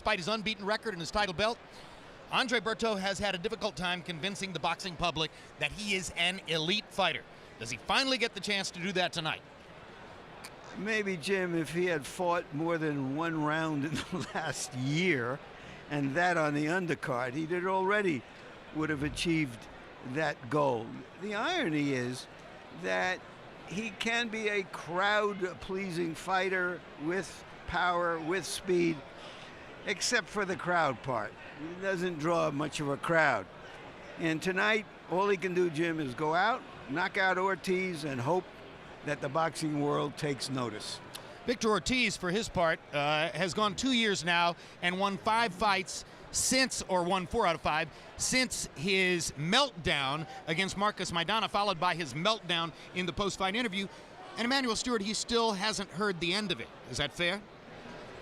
despite his unbeaten record and his title belt, Andre Berto has had a difficult time convincing the boxing public that he is an elite fighter. Does he finally get the chance to do that tonight? Maybe, Jim, if he had fought more than one round in the last year, and that on the undercard, he already would have achieved that goal. The irony is that he can be a crowd-pleasing fighter with power, with speed, except for the crowd part. He doesn't draw much of a crowd. And tonight, all he can do, Jim, is go out, knock out Ortiz, and hope that the boxing world takes notice. Victor Ortiz, for his part, has gone 2 years now and won 5 fights since, or won 4 out of 5, since his meltdown against Marcus Maidana, followed by his meltdown in the post-fight interview. And Emmanuel Stewart, he still hasn't heard the end of it. Is that fair?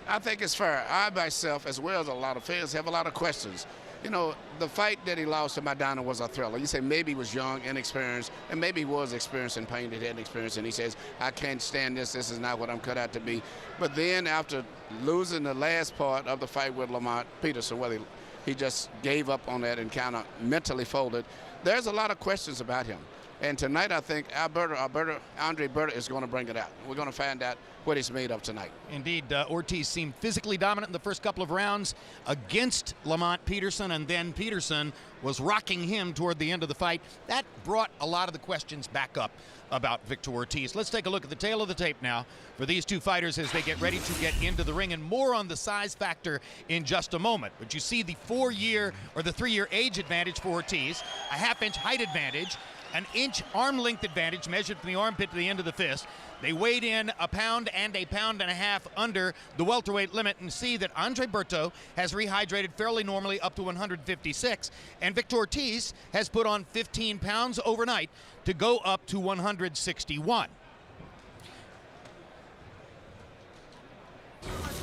I think it's fair. I myself, as well as a lot of fans, have a lot of questions. You know, the fight that he lost to Maidana was a thriller. You say maybe he was young, inexperienced, and maybe he was experiencing pain that he hadn't experienced, and he says, I can't stand this. This is not what I'm cut out to be. But then after losing the last part of the fight with Lamont Peterson, where he just gave up on that and kind of mentally folded, there's a lot of questions about him. And tonight, I think Andre Berto is going to bring it out. We're going to find out what he's made of tonight. Indeed, Ortiz seemed physically dominant in the first couple of rounds against Lamont Peterson, and then Peterson was rocking him toward the end of the fight. That brought a lot of the questions back up about Victor Ortiz. Let's take a look at the tail of the tape now for these two fighters as they get ready to get into the ring, and more on the size factor in just a moment. But you see the 4-year or the 3-year age advantage for Ortiz, a half-inch height advantage, an inch arm length advantage measured from the armpit to the end of the fist. They weighed in 1 pound and 1.5 pounds under the welterweight limit, and see that Andre Berto has rehydrated fairly normally up to 156, and Victor Ortiz has put on 15 pounds overnight to go up to 161.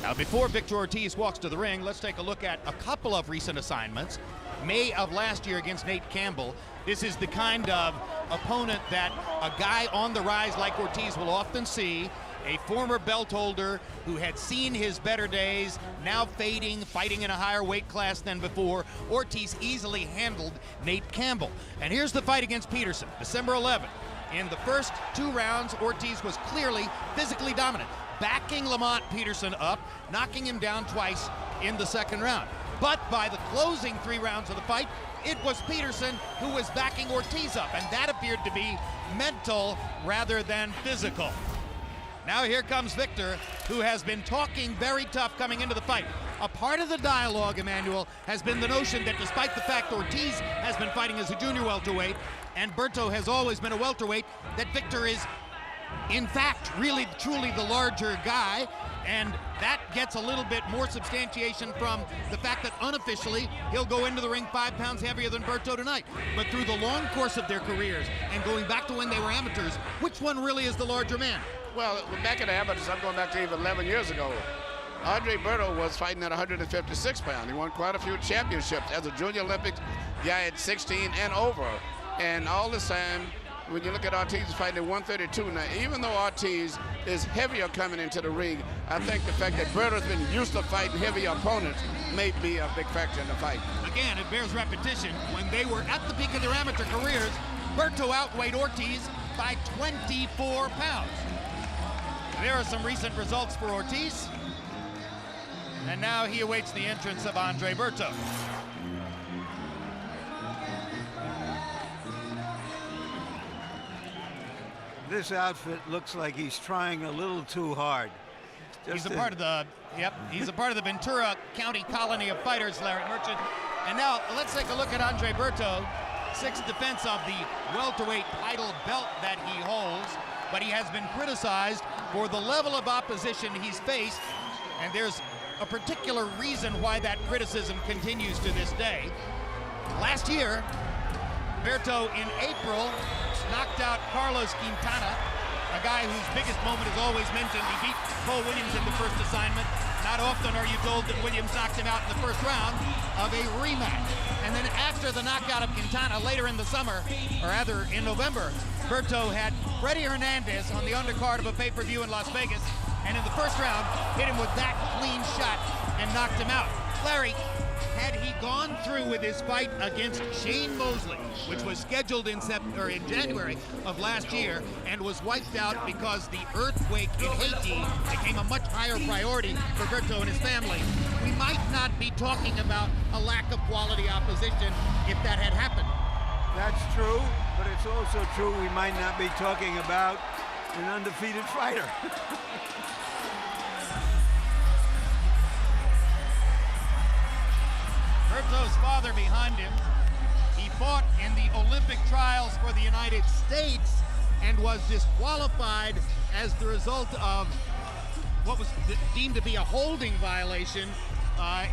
Now, before Victor Ortiz walks to the ring, let's take a look at a couple of recent assignments. May of last year against Nate Campbell. This is the kind of opponent that a guy on the rise like Ortiz will often see, a former belt holder who had seen his better days, now fading, fighting in a higher weight class than before. Ortiz easily handled Nate Campbell. And here's the fight against Peterson, December 11th. In the first 2 rounds, Ortiz was clearly physically dominant, backing Lamont Peterson up, knocking him down twice in the second round. But by the closing 3 rounds of the fight, it was Peterson who was backing Ortiz up, and that appeared to be mental rather than physical. Now here comes Victor, who has been talking very tough coming into the fight. A part of the dialogue, Emmanuel, has been the notion that despite the fact Ortiz has been fighting as a junior welterweight and Berto has always been a welterweight, that Victor is, in fact, really truly the larger guy, and that gets a little bit more substantiation from the fact that unofficially he'll go into the ring 5 pounds heavier than Berto tonight. But through the long course of their careers and going back to when they were amateurs, which one really is the larger man? Well, back in the amateurs, I'm going back to even 11 years ago. Andre Berto was fighting at 156 pounds. He won quite a few championships as a junior Olympic guy at 16 and over. And all this time, when you look at Ortiz fighting at 132, now even though Ortiz is heavier coming into the ring, I think the fact that Berto's been used to fighting heavier opponents may be a big factor in the fight. Again, it bears repetition. When they were at the peak of their amateur careers, Berto outweighed Ortiz by 24 pounds. There are some recent results for Ortiz, and now he awaits the entrance of Andre Berto. This outfit looks like he's trying a little too hard. He's a part of the Ventura County colony of fighters, Larry Merchant. And now let's take a look at Andre Berto, 6th defense of the welterweight title belt that he holds, but he has been criticized for the level of opposition he's faced, and there's a particular reason why that criticism continues to this day. Last year, Berto in April knocked out Carlos Quintana, a guy whose biggest moment is always mentioned. He beat Cole Williams in the first assignment. Not often are you told that Williams knocked him out in the first round of a rematch. And then after the knockout of Quintana later in the summer, or rather in November, Berto had Freddie Hernandez on the undercard of a pay-per-view in Las Vegas, and in the first round hit him with that clean shot and knocked him out. Larry, had he gone through with his fight against Shane Mosley, which was scheduled in January of last year and was wiped out because the earthquake in Haiti became a much higher priority for Berto and his family, we might not be talking about a lack of quality opposition if that had happened. That's true, but it's also true we might not be talking about an undefeated fighter. Berto's father behind him. He fought in the Olympic trials for the United States and was disqualified as the result of what was deemed to be a holding violation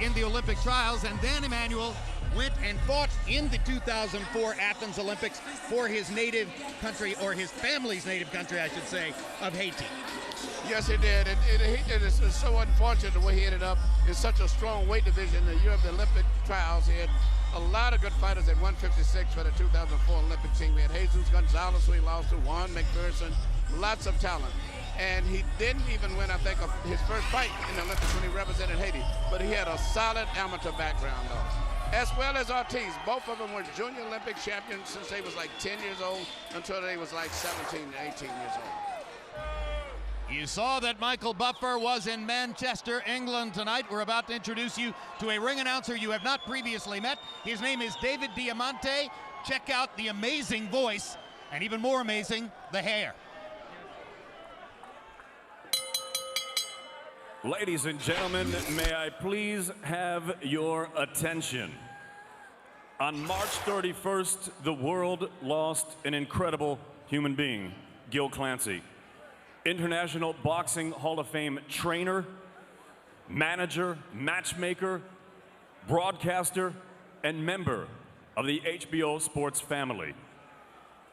in the Olympic trials. And then Emmanuel went and fought in the 2004 Athens Olympics for his native country, or his family's native country, I should say, of Haiti. Yes, he did. And it's so unfortunate the way he ended up in such a strong weight division in the year of the Olympic trials. He had a lot of good fighters at 156 for the 2004 Olympic team. We had Jesus Gonzalez, who he lost to, Juan McPherson, lots of talent. And he didn't even win, I think, his first fight in the Olympics when he represented Haiti. But he had a solid amateur background, though. As well as Ortiz. Both of them were junior Olympic champions since they was like 10 years old until they was like 17 and 18 years old. You saw that Michael Buffer was in Manchester, England tonight. We're about to introduce you to a ring announcer you have not previously met. His name is David Diamante. Check out the amazing voice, and even more amazing, the hair. Ladies and gentlemen, may I please have your attention. On March 31st, the world lost an incredible human being, Gil Clancy. International Boxing Hall of Fame trainer, manager, matchmaker, broadcaster, and member of the HBO sports family.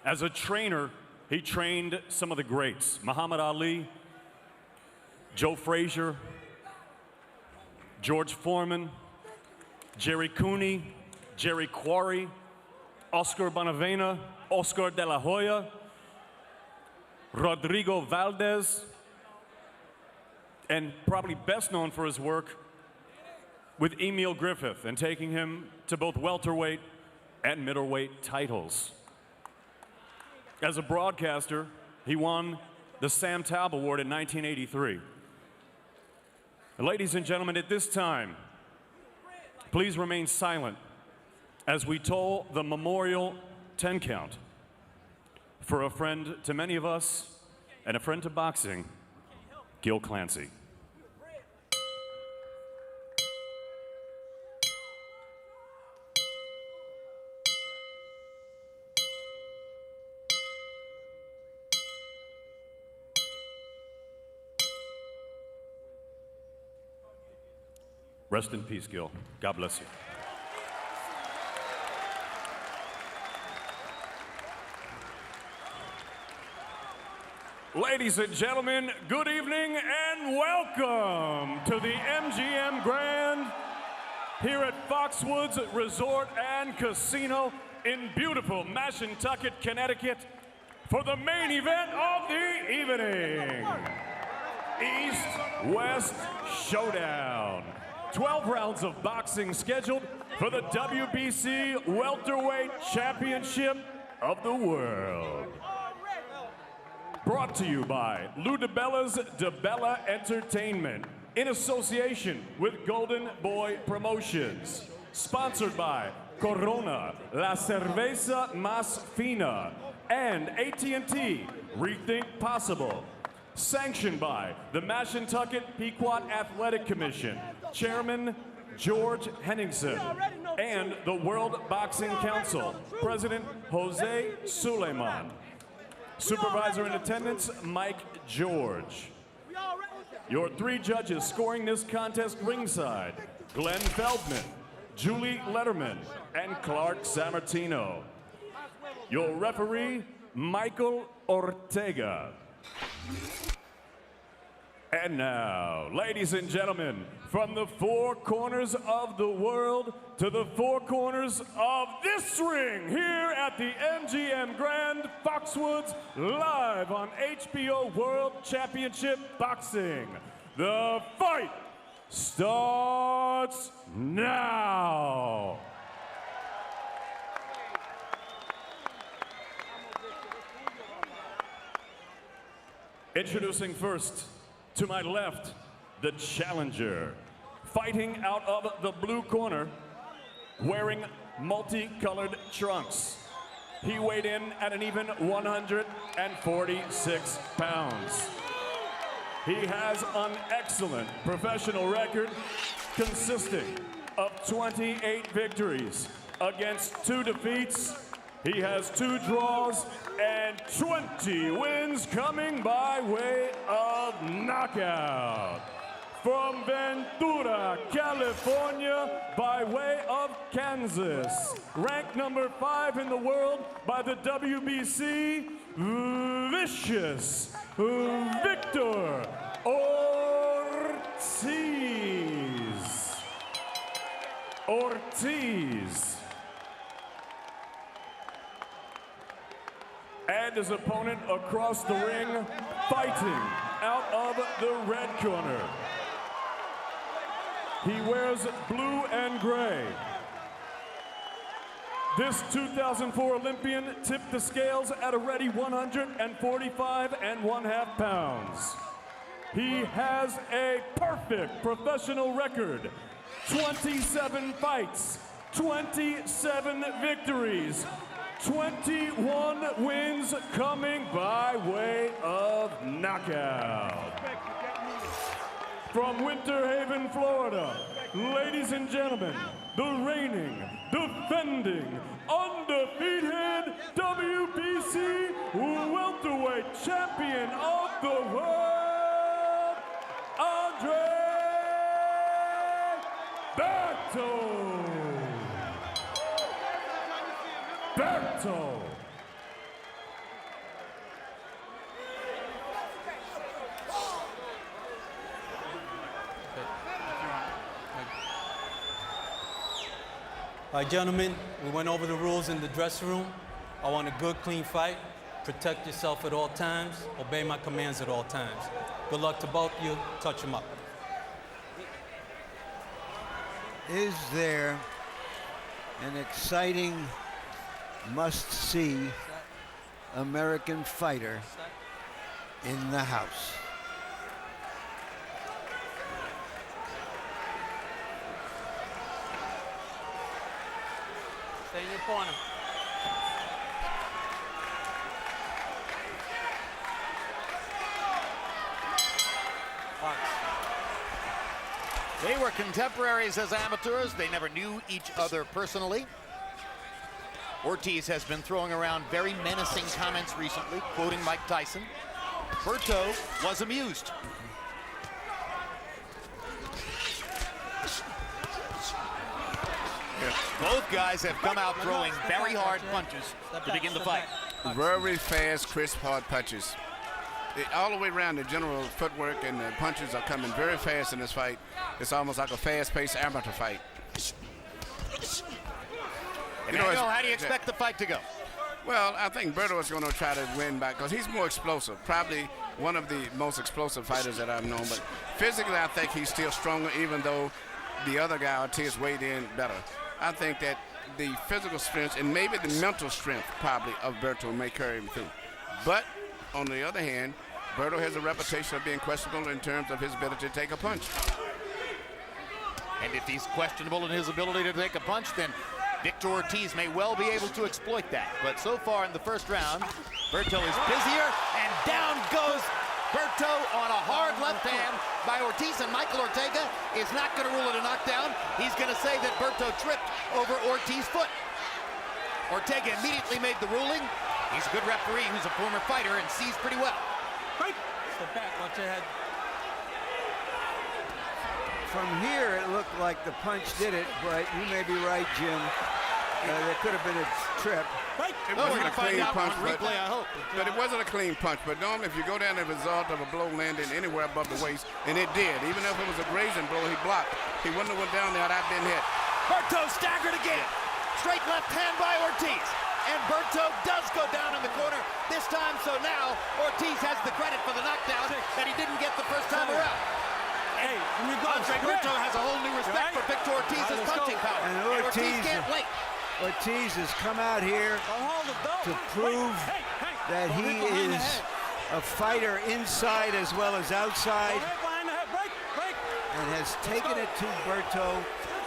As a trainer, he trained some of the greats: Muhammad Ali, Joe Frazier, George Foreman, Jerry Cooney, Jerry Quarry, Oscar Bonavena, Oscar De La Hoya, Rodrigo Valdez, and probably best known for his work with Emil Griffith and taking him to both welterweight and middleweight titles. As a broadcaster, he won the Sam Taub Award in 1983. Ladies and gentlemen, at this time, please remain silent as we toll the memorial 10 count for a friend to many of us and a friend to boxing, Gil Clancy. Rest in peace, Gil. God bless you. Ladies and gentlemen, good evening and welcome to the MGM Grand here at Foxwoods Resort and Casino in beautiful Mashantucket, Connecticut for the main event of the evening. East-West Showdown. 12 rounds of boxing scheduled for the WBC Welterweight Championship of the World. Brought to you by Lou DiBella's DiBella Entertainment in association with Golden Boy Promotions. Sponsored by Corona, La Cerveza Más Fina, and AT&T, Rethink Possible. Sanctioned by the Mashantucket Pequot Athletic Commission, Chairman George Henningsen, and the World Boxing Council, President Jose Suleiman. Supervisor in attendance, Mike George. Your three judges scoring this contest ringside: Glenn Feldman, Julie Letterman, and Clark Sammartino. Your referee, Michael Ortega. And now, ladies and gentlemen, from the four corners of the world to the four corners of this ring, here at the MGM Grand Foxwoods, live on HBO World Championship Boxing. The fight starts now. Introducing first, to my left, the challenger. Fighting out of the blue corner, wearing multicolored trunks. He weighed in at an even 146 pounds. He has an excellent professional record consisting of 28 victories against 2 defeats. He has 2 draws and 20 wins coming by way of knockout. From Ventura, California, by way of Kansas. Ranked number 5 in the world by the WBC, Vicious Victor Ortiz. And his opponent across the ring, fighting out of the red corner. He wears blue and gray. This 2004 Olympian tipped the scales at a ready 145.5 pounds. He has a perfect professional record. 27 fights, 27 victories, 21 wins coming by way of knockout. From Winter Haven, Florida, ladies and gentlemen, the reigning, defending, undefeated WBC welterweight champion of the world, Berto. All right, gentlemen, we went over the rules in the dressing room. I want a good, clean fight. Protect yourself at all times. Obey my commands at all times. Good luck to both of you. Touch them up. Is there an exciting, must-see American fighter in the house? Stay in your corner. They were contemporaries as amateurs. They never knew each other personally. Ortiz has been throwing around very menacing comments recently, quoting Mike Tyson. Berto was amused. Both guys have come out throwing very hard punches to begin the fight. Very fast, crisp, hard punches. All the way around, the general footwork and the punches are coming very fast in this fight. It's almost like a fast-paced amateur fight. Emmanuel, how do you expect the fight to go? Well, I think Berto is going to try to win back because he's more explosive. Probably one of the most explosive fighters that I've known. But physically, I think he's still stronger, even though the other guy, Ortiz, weighed in better. I think that the physical strength and maybe the mental strength probably of Berto may carry him through. But on the other hand, Berto has a reputation of being questionable in terms of his ability to take a punch. And if he's questionable in his ability to take a punch, then Victor Ortiz may well be able to exploit that. But so far in the first round, Berto is busier, and down goes Berto on a hard left hand by Ortiz, and Michael Ortega is not going to rule it a knockdown. He's going to say that Berto tripped over Ortiz's foot. Ortega immediately made the ruling. He's a good referee who's a former fighter and sees pretty well. Step back, watch your head. From here, it looked like the punch did it, but you may be right, Jim. There could have been a trip. It We're wasn't going a to find clean out punch, on replay, I hope. but it wasn't a clean punch. But normally, if you go down the result of a blow landing anywhere above the waist, and it did, even if it was a grazing blow, he blocked. He wouldn't have went down there had I been hit. Berto staggered again. Straight left hand by Ortiz. And Berto does go down in the corner this time, so now Ortiz has the credit for the knockdown that he didn't get the first time around. Hey, let me go. Andre Berto has a whole new respect for Victor Ortiz's punching power. And Ortiz can't wait. Ortiz has come out here to prove that he is a fighter inside as well as outside, and has taken it to Berto.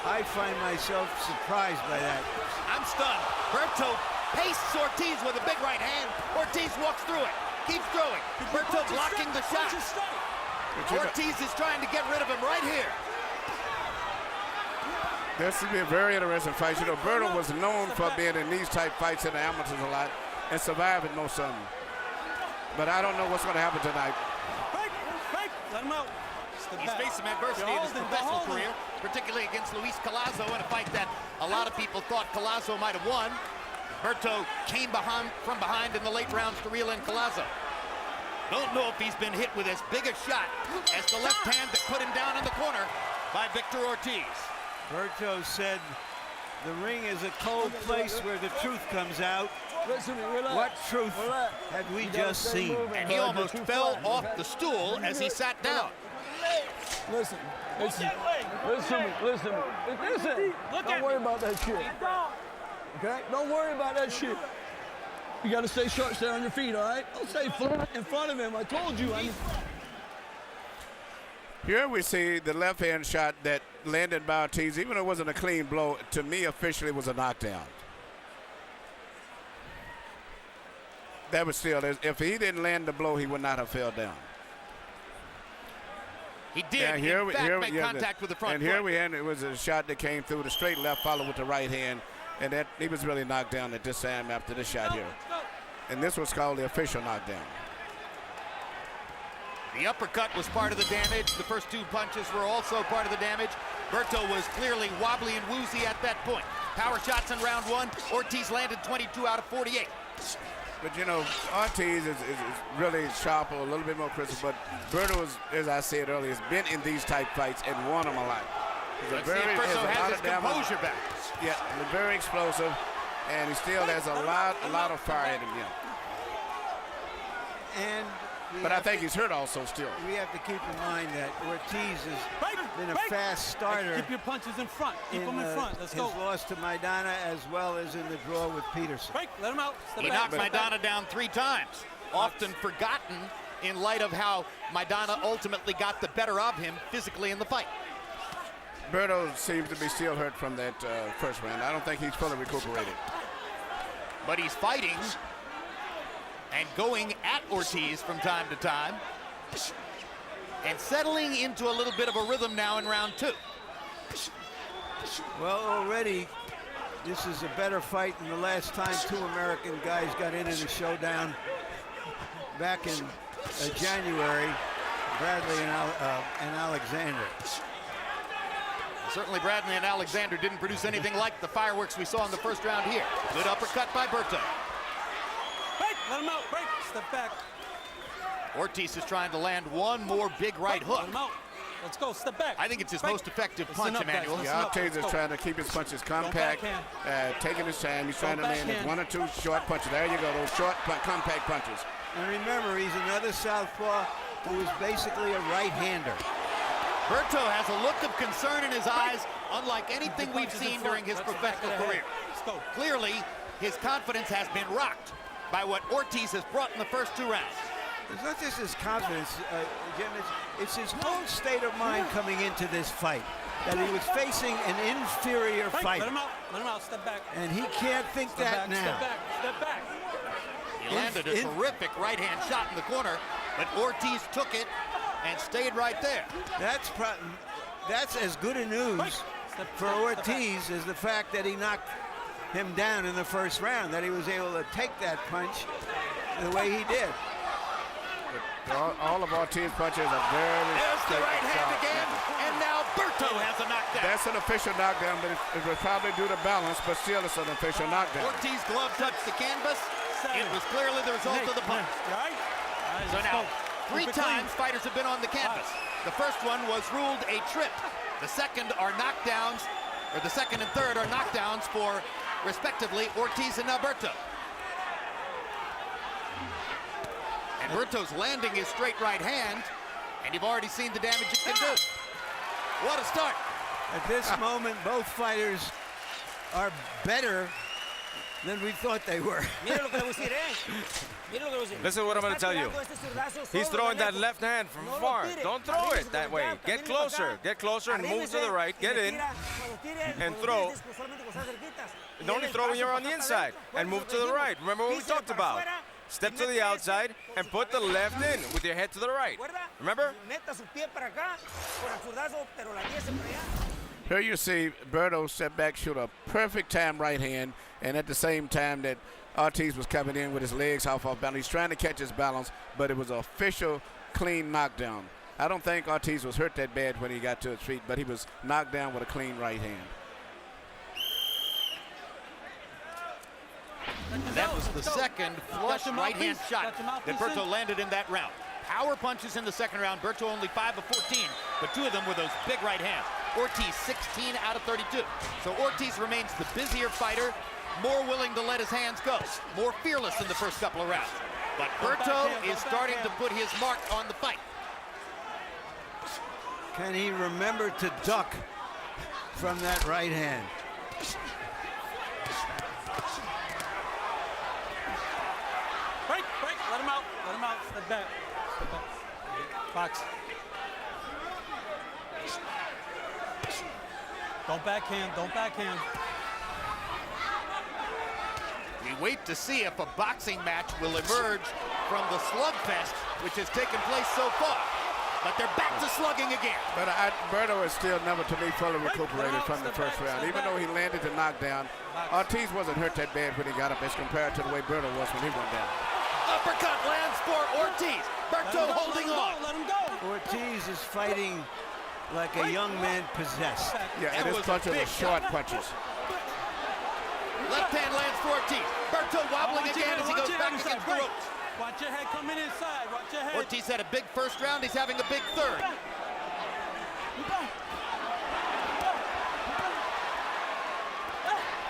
I find myself surprised by that. I'm stunned. Berto pastes Ortiz with a big right hand. Ortiz walks through it, keeps throwing. Berto blocking the shot. Ortiz is trying to get rid of him right here. This would be a very interesting fight. You know, Berto was known for being in these type fights in the amateurs a lot and surviving most of them. But I don't know what's going to happen tonight. Let him out. He's faced some adversity in his professional career, particularly against Luis Collazo in a fight that a lot of people thought Collazo might have won. Berto came from behind in the late rounds to reel in Collazo. Don't know if he's been hit with as big a shot as the left hand that put him down in the corner by Victor Ortiz. Berto said the ring is a cold place where the truth comes out. What truth had we just seen? And he almost fell off the stool as he sat down. Listen. Don't worry about that shit. Okay? Don't worry about that shit. You got to stay short, stay on your feet, all right? Don't stay in front of him. I told you. Here we see the left hand shot that landed by Ortiz, even though it wasn't a clean blow, to me officially was a knockdown. That was still, if he didn't land the blow, he would not have fell down. He did, in fact, make contact with the front foot. And here we had, it was a shot that came through the straight left, followed with the right hand, and that he was really knocked down at this time after this shot here. And this was called the official knockdown. The uppercut was part of the damage. The first two punches were also part of the damage. Berto was clearly wobbly and woozy at that point. Power shots in round one. Ortiz landed 22 out of 48. But, you know, Ortiz is really sharp, a little bit more crisp. But Berto, as I said earlier, has been in these type fights and won them a lot. Let's see if Berto has his composure back. Yeah, very explosive, and he still has a lot of fire in him. Yeah. But I think he's hurt also still. We have to keep in mind that Ortiz has been a fast starter. Keep your punches in front. Keep them in front. Let's go. His loss to Maidana as well as in the draw with Peterson. Let him out. He knocked Maidana down 3 times, often forgotten in light of how Maidana ultimately got the better of him physically in the fight. Berto seems to be still hurt from that first round. I don't think he's fully recuperated. But he's fighting and going at Ortiz from time to time and settling into a little bit of a rhythm now in round 2. Well, already this is a better fight than the last time 2 American guys got into the showdown back in January, Bradley and Alexander. Certainly Bradley and Alexander didn't produce anything like the fireworks we saw in the first round here. Good uppercut by Berto. Let him out. Step back. Ortiz is trying to land one more big right hook. Let him out. Let's go. Step back. I think it's his most effective punch, Emmanuel. Yeah, Ortiz is trying to keep his punches compact, taking his time. He's trying to land 1 or 2 short punches. There you go, those short, compact punches. And remember, he's another southpaw who is basically a right-hander. Berto has a look of concern in his eyes, unlike anything we've seen during his professional career. Clearly, his confidence has been rocked by what Ortiz has brought in the first 2 rounds. It's not just his confidence, Jim, it's his whole state of mind coming into this fight, that he was facing an inferior fighter. Let him out, step back. And he can't think that now. Step back. He landed a terrific right-hand shot in the corner, but Ortiz took it and stayed right there. That's as good a news for Ortiz as the fact that he knocked him down in the first round, that he was able to take that punch the way he did. All of Ortiz's punches are very There's the right hand again, and now Berto has a knockdown. That's an official knockdown, but it was probably due to balance, but still it's an official knockdown. Ortiz's glove touched the canvas. It was clearly the result of the punch. So now, 3 times fighters have been on the canvas. The first one was ruled a trip. The second are knockdowns, or the second and third are knockdowns for, respectively, Ortiz and now Berto. And Berto's landing his straight right hand, and you've already seen the damage it can do. What a start. At this moment, both fighters are better than we thought they were. Listen to what I'm going to tell you. He's throwing that left hand from far. Don't throw it that way. Get closer. Get closer and move to the right. Get in and throw. And only throw when you're on the inside and move to the right. Remember what we talked about. Step to the outside and put the left in with your head to the right. Remember? Here you see Berto step back, shoot a perfect time right hand, and at the same time that Ortiz was coming in with his legs off balance. He's trying to catch his balance, but it was an official clean knockdown. I don't think Ortiz was hurt that bad when he got to his feet, but he was knocked down with a clean right hand. That was the second flush right-hand shot that Berto landed in that round. Power punches in the second round. Berto only 5 of 14, but 2 of them were those big right hands. Ortiz 16 out of 32. So Ortiz remains the busier fighter, more willing to let his hands go, more fearless in the first couple of rounds. But Berto is starting to put his mark on the fight. Can he remember to duck from that right hand? Break. Let him out. Step back. Box. Don't backhand. We wait to see if a boxing match will emerge from the slugfest which has taken place so far. But they're back to slugging again. But Berto is still never, to me, fully recuperated from the first round. Even though he landed the knockdown, Ortiz wasn't hurt that bad when he got up as compared to the way Berto was when he went down. Uppercut lands for Ortiz. Berto holding on. Let him go. Ortiz is fighting like a young man possessed. Yeah, and his punches were short punches. Left hand lands for Ortiz. Berto wobbling again as he goes back against the ropes. Watch your head coming inside. Watch your head. Ortiz had a big first round. He's having a big third.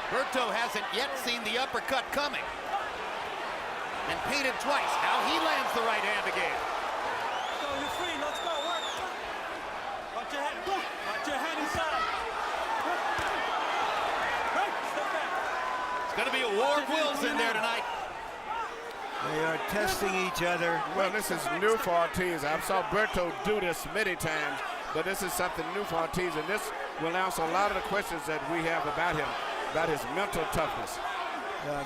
Berto hasn't yet seen the uppercut coming. And painted twice. Now he lands the right hand again. So you're free. Let's go. Work. Watch your head. Watch your head inside. Step back. It's going to be a war of wills in there tonight. They are testing each other. Well, this is new for Ortiz. I saw Berto do this many times, but this is something new for Ortiz, and this will answer a lot of the questions that we have about him, about his mental toughness.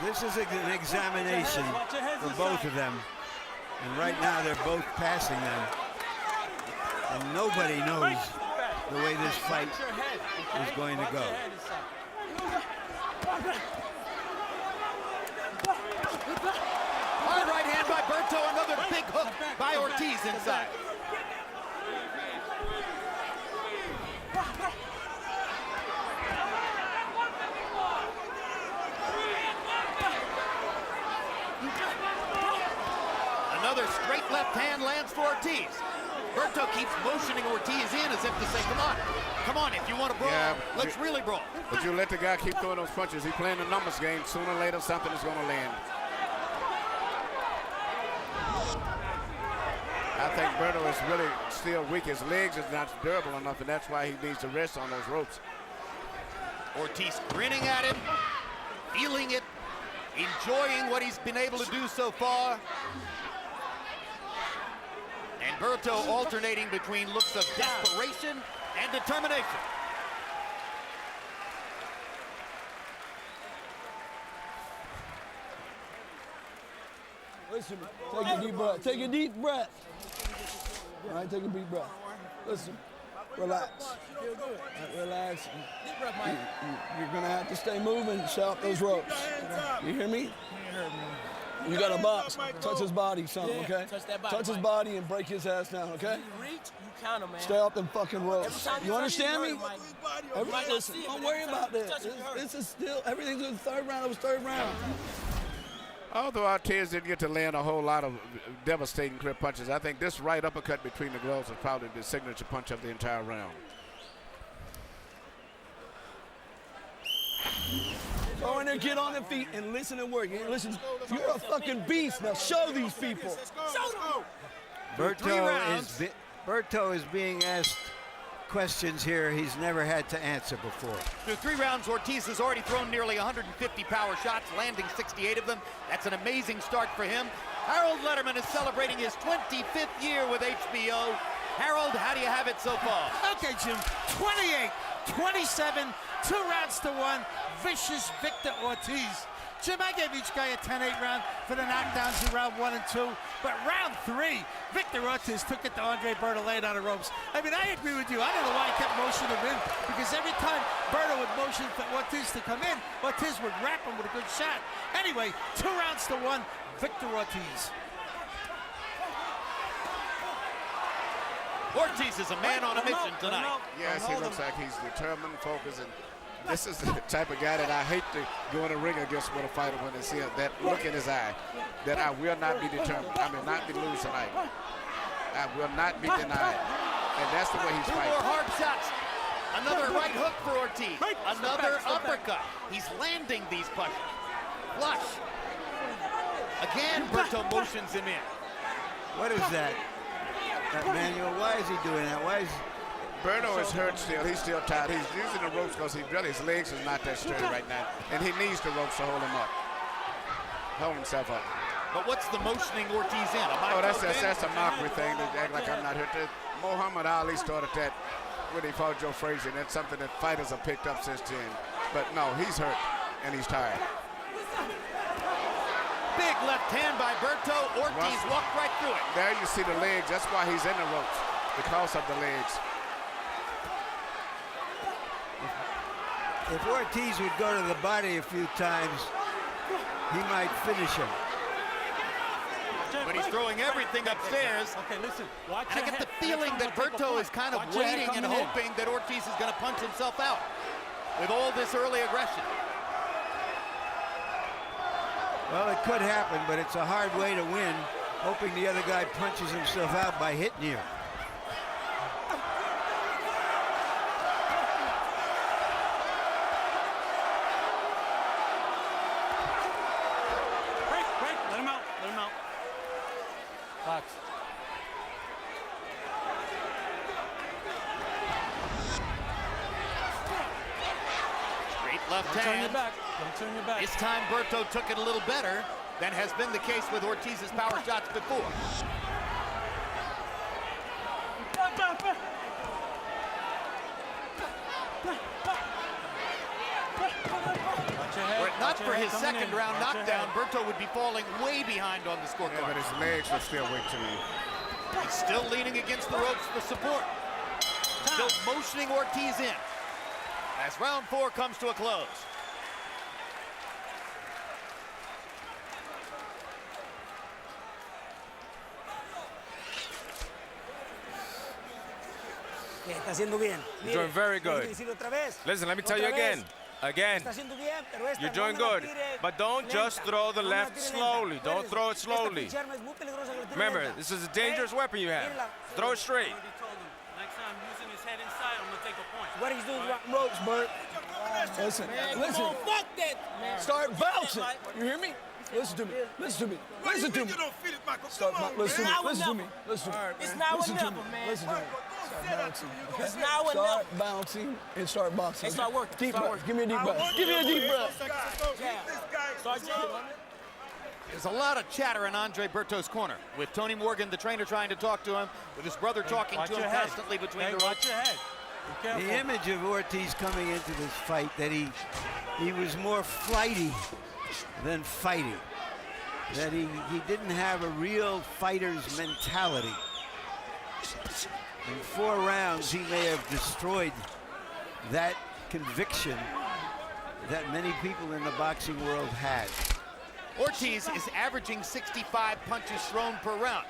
This is an examination for both of them. And right now they're both passing them. And nobody knows the way this fight is going to go. Hard right hand by Berto, another big hook by Ortiz inside. Another straight left hand lands for Ortiz. Berto keeps motioning Ortiz in as if to say, come on, if you want to brawl, let's really brawl. But you let the guy keep throwing those punches. He's playing the numbers game. Sooner or later, something is going to land. I think Berto is really still weak. His legs is not durable enough, and that's why he needs to rest on those ropes. Ortiz grinning at him, feeling it, enjoying what he's been able to do so far. And Berto alternating between looks of desperation and determination. Listen, take a deep breath. Take a deep breath. All right, take a deep breath. Listen, relax. All right, relax. You're gonna have to stay moving, stay off those ropes. You hear me? You got a box. Touch his body, something, okay? Touch his body and break his ass down, okay? You count him, man. Stay off them fucking ropes. You understand me? Everybody Listen, don't worry about this. This is still, everything's in the third round. It was third round. Although Ortiz didn't get to land a whole lot of devastating clear punches, I think this right uppercut between the gloves was probably the signature punch of the entire round. Go in there, get on their feet, and listen and work. Listen, you're a fucking beast. Now show these people. Berto is being asked questions here he's never had to answer before. Through 3 rounds, Ortiz has already thrown nearly 150 power shots, landing 68 of them. That's an amazing start for him. Harold Letterman is celebrating his 25th year with HBO. Harold, how do you have it so far? Okay, Jim, 28, 27, 2 rounds to 1, vicious Victor Ortiz. Jim, I gave each guy a 10-8 round for the knockdowns in round 1 and 2, but round 3, Victor Ortiz took it to Andre Berto laying on the ropes. I mean, I agree with you. I don't know why he kept motioning him in, because every time Berto would motion for Ortiz to come in, Ortiz would wrap him with a good shot. Anyway, 2 rounds to 1, Victor Ortiz. Ortiz is a man on a mission tonight. Yes, he looks like he's determined, focused, and this is the type of guy that I hate to go in a ring against with a fighter when they see that look in his eye, that I will not be determined. I will not be lose tonight. I will not be denied. And that's the way he's 2 fighting. more hard shots. Another right hook for Ortiz. Another uppercut. He's landing these punches. Flush. Again, Berto motions him in. What is that? Manuel, why is he doing that? Why is Berto is hurt still. He's still tired. He's using the ropes because his legs is not that sturdy right now. And he needs the ropes to hold him up. Hold himself up. But what's the motioning Ortiz in? Oh, that's a mockery thing to act like I'm not hurt. Muhammad Ali started that when he fought Joe Frazier. And that's something that fighters have picked up since then. But no, he's hurt and he's tired. Big left hand by Berto. Ortiz walked right through it. There you see the legs. That's why he's in the ropes, because of the legs. If Ortiz would go to the body a few times, he might finish him. But he's throwing everything upstairs. Okay, listen. And I get the feeling that Berto is kind of waiting and hoping that Ortiz is going to punch himself out with all this early aggression. Well, it could happen, but it's a hard way to win, hoping the other guy punches himself out by hitting you. Break, let him out. Box. Straight left Don't turn your hand. back. Don't turn your back. This time Berto took it a little better than has been the case with Ortiz's power shots before. Were it not for his second round knockdown, Berto would be falling way behind on the Yeah, scorecard. but his legs are still weak to me. He's still leaning against the ropes for support. Still motioning Ortiz in as round 4 comes to a close. Está haciendo bien. You're doing very good. Listen, let me tell you again. You're doing good. But don't just throw the left slowly. Don't throw it slowly. Remember, this is a dangerous weapon you have. Throw it straight. Next time, using his head inside, I'm going to take a point. What he's doing is ropes, Bert. Listen. Fuck that. Start bouncing. You hear me? Listen to me. Listen to me. Listen to me. Listen to me. It's now or never, man. Listen to me. Start bouncing. It's now or Start never. bouncing and start boxing. It's not working. Deep breath. Give me a deep breath. Give me a deep breath. Start jamming. There's a lot of chatter in Andre Berto's corner, with Tony Morgan, the trainer, trying to talk to him, with his brother talking to him constantly between the ropes. Watch your head. Be careful. The image of Ortiz coming into this fight, that he was more flighty than fighting, that he didn't have a real fighter's mentality. In 4 rounds, he may have destroyed that conviction that many people in the boxing world had. Ortiz is averaging 65 punches thrown per round.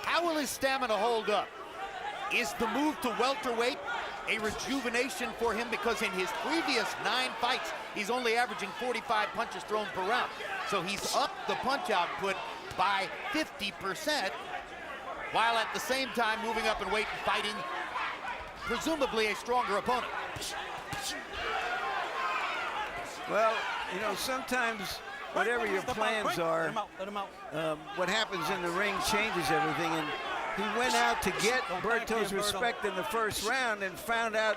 How will his stamina hold up? Is the move to welterweight a rejuvenation for him? Because in his previous 9 fights, he's only averaging 45 punches thrown per round. So he's upped the punch output by 50%, while at the same time moving up in weight and fighting presumably a stronger opponent. Well, you know, sometimes whatever your plans are, Let him out. what happens in the ring changes everything. And He went out to get Berto's respect in the first round and found out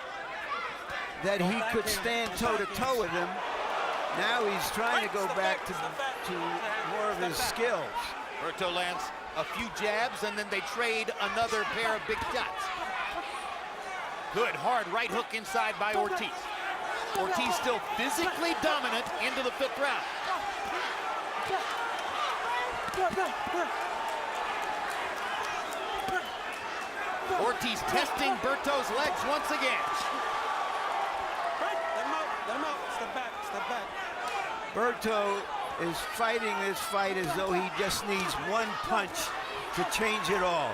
that he could stand toe-to-toe with him. Now he's trying to go back to more of his skills. Berto lands a few jabs, and then they trade another pair of big shots. Good, hard right hook inside by Ortiz. Ortiz still physically dominant into the 5th round. Ortiz testing Berto's legs once again. Let him out. Step back. Berto is fighting this fight as though he just needs one punch to change it all.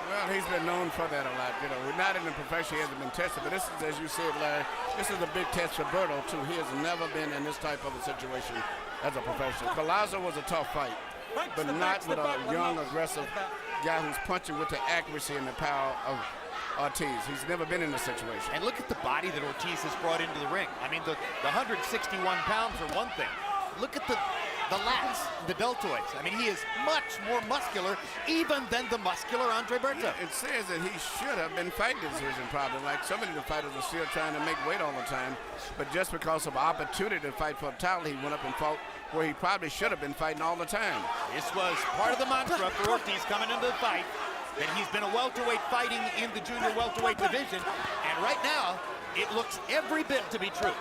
Well, he's been known for that a lot. You know, we're not in the profession, he hasn't been tested, but this is, as you said, Larry, this is a big test for Berto, too. He has never been in this type of a situation as a professional. Collazo was a tough fight, but not with a young, aggressive guy who's punching with the accuracy and the power of Ortiz. He's never been in this situation. And look at the body that Ortiz has brought into the ring. I mean, the 161 pounds are one thing. Look at the lats, the deltoids. I mean, he is much more muscular even than the muscular Andre Berto. It says that he should have been fighting this division probably. Like so many of the fighters are still trying to make weight all the time. But just because of opportunity to fight for a title, he went up and fought where he probably should have been fighting all the time. This was part of the mantra for Ortiz coming into the fight, that he's been a welterweight fighting in the junior welterweight division. And right now, it looks every bit to be true.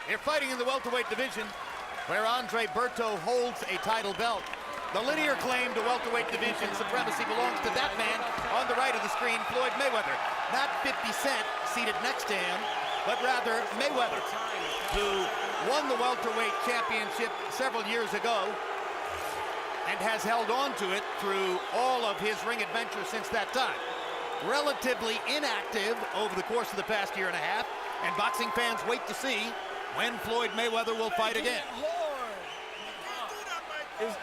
They're fighting in the welterweight division, where Andre Berto holds a title belt. The linear claim to welterweight division supremacy belongs to that man on the right of the screen, Floyd Mayweather. Not 50 Cent seated next to him, but rather Mayweather, who won the welterweight championship several years ago and has held on to it through all of his ring adventures since that time. Relatively inactive over the course of the past year and a half, and boxing fans wait to see when Floyd Mayweather will fight again.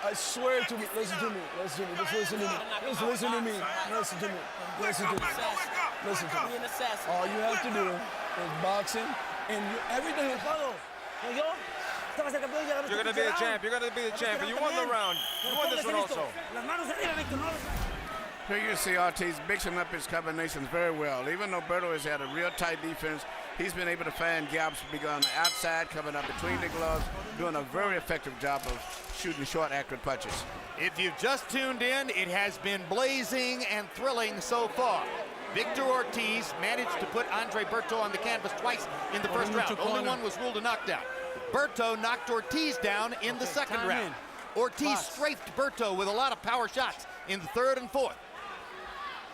I swear to me, listen to me, just listen to me. Just listen to me, listen to me, listen to me. Listen to me. All you have to do is boxing, and everything is follow. You're going to be the champ. You're going to be the champ. You won the round. You won this one also. Here you see Ortiz mixing up his combinations very well. Even though Berto has had a real tight defense, he's been able to find gaps on the outside, coming up between the gloves, doing a very effective job of shooting short, accurate punches. If you've just tuned in, it has been blazing and thrilling so far. Victor Ortiz managed to put Andre Berto on the canvas twice in the first round. Only one was ruled a knockdown. Berto knocked Ortiz down in the second round. Ortiz strafed Berto with a lot of power shots in the third and fourth.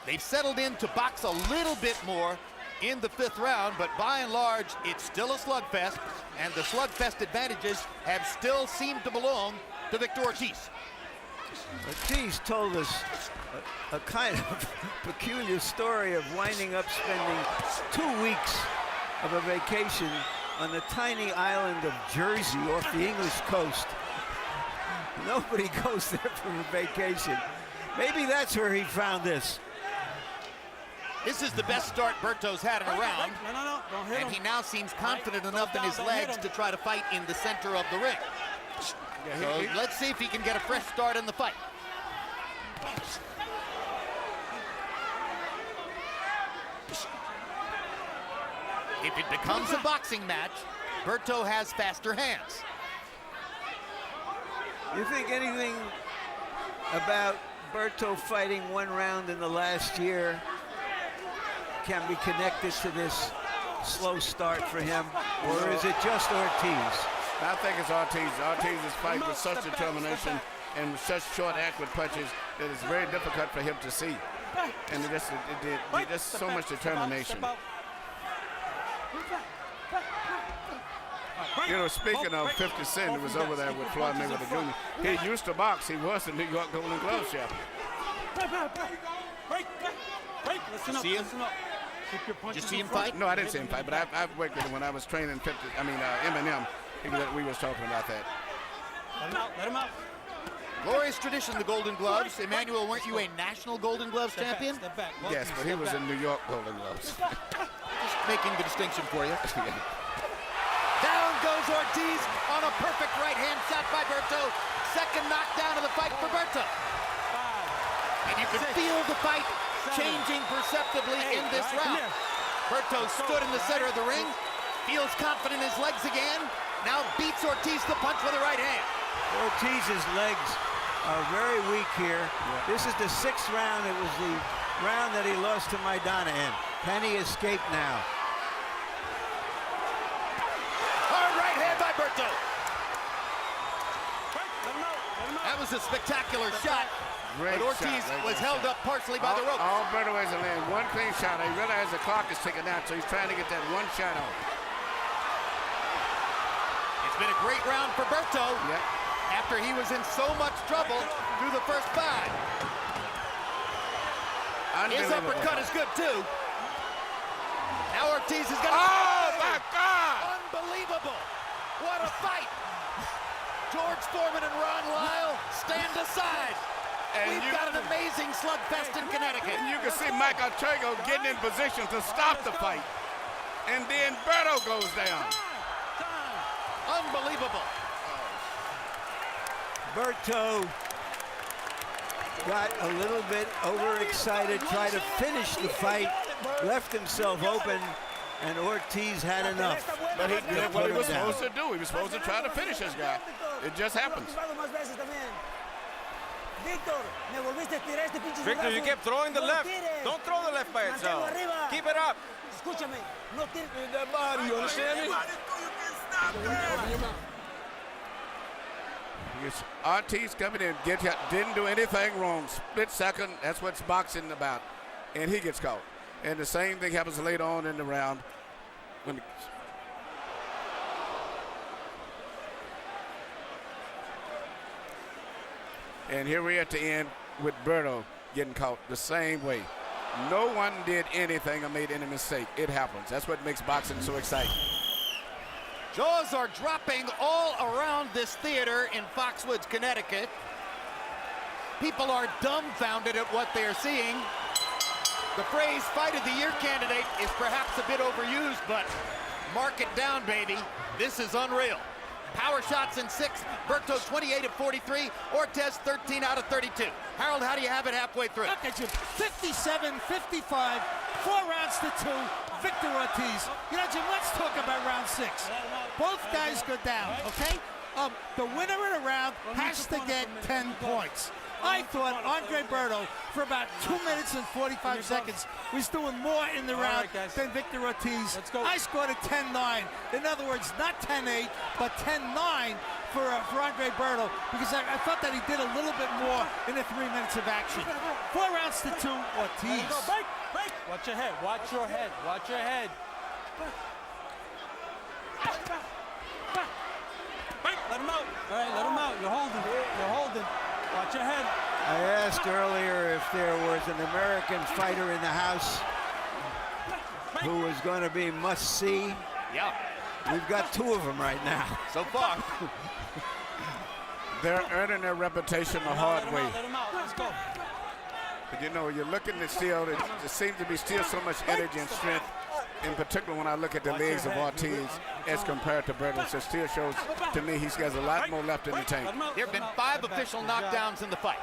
They've settled in to box a little bit more in the fifth round, but by and large, it's still a slugfest, and the slugfest advantages have still seemed to belong to Victor Ortiz. Ortiz told us a kind of peculiar story of winding up spending 2 weeks of a vacation on the tiny island of Jersey off the English coast. Nobody goes there for a vacation. Maybe that's where he found this. This is the best start Berto's had in a round, and he now seems confident enough in his legs to try to fight in the center of the ring. So let's see if he can get a fresh start in the fight. If it becomes a boxing match, Berto has faster hands. You think anything about Berto fighting one round in the last year can be connected to this slow start for him, or is it just Ortiz? I think it's Ortiz. Ortiz is fighting with such determination and with such short, accurate punches that it's very difficult for him to see. And just so much determination. You know, speaking of 50 Cent, who was over there with Floyd Mayweather Jr., he used to box. He was the New York Golden Glove champion. Listen up, listen up. Did you see him fight? No, I didn't see him fight, but I've worked with him when I was training M&M. We was talking about that. Let him out. Let him out. Glorious tradition, the Golden Gloves. Emmanuel, weren't you a national Golden Gloves champion? Step back. Yes, but he was in New York Golden Gloves. Just making the distinction for you. Down goes Ortiz on a perfect right-hand shot by Berto. Second knockdown of the fight for Berto. And you can feel the fight changing perceptibly in this round. Berto stood in the center of the ring, feels confident in his legs again, now beats Ortiz to punch with the right hand. Ortiz's legs are very weak here. This is the 6th round. It was the round that he lost to Maidana in. Can he escape now? Hard right hand by Berto. That was a spectacular shot. Great But Ortiz shot, was held up partially by the ropes. All Berto has to land one clean shot. He realized the clock is ticking out, so he's trying to get that one shot off. It's been a great round for Berto. Yep. After he was in so much trouble through the first 5. His uppercut is good too. Now Ortiz is gonna. Oh my God! Unbelievable! What a fight! George Foreman and Ron Lyle stand aside. And We've got an amazing slugfest in Connecticut. And you can see Mike Ortega getting in position to stop the fight. And then Berto goes down. Unbelievable. Berto got a little bit overexcited, tried to finish the fight, left himself open, and Ortiz had enough. But he did what he was supposed to do. He was supposed to try to finish this guy. It just happens. Victor, you kept throwing the left. Don't throw the left by itself. Keep it up. Hit that body, you understand me? Ortiz coming in, didn't do anything wrong. Split second, that's what's boxing about. And he gets caught. And the same thing happens later on in the round. And here we're at the end with Berto getting caught the same way. No one did anything or made any mistake. It happens. That's what makes boxing so exciting. Jaws are dropping all around this theater in Foxwoods, Connecticut. People are dumbfounded at what they're seeing. The phrase Fight of the Year candidate is perhaps a bit overused, but mark it down, baby. This is unreal. Power shots in 6, Berto 28 of 43, Ortiz 13 out of 32. Harold, how do you have it halfway through? Look at you, 57, 55, 4 rounds to 2, Victor Ortiz. You know, Jim, let's talk about round 6. Both guys go down, okay? The winner of the round has to get 10 points. I thought Andre Berto, for about 2 minutes and 45 seconds, was doing more in the round than Victor Ortiz. I scored a 10-9. In other words, not 10-8, but 10-9 for Andre Berto, because I thought that he did a little bit more in the 3 minutes of action. 4 rounds to 2, Ortiz. Watch your head. Watch your head. Watch your head. Let him out. All right, let him out. You're holding. You're holding. Watch your head. I asked earlier if there was an American fighter in the house who was going to be must-see. Yeah. We've got 2 of them right now. So far. They're earning their reputation the hard way. Let him out. Let's go. But you know, you're looking at still, there seems to be still so much energy and strength, in particular when I look at the legs of Ortiz as compared to Berto. So still shows to me he's got a lot more left in the tank. There have been 5 official knockdowns in the fight.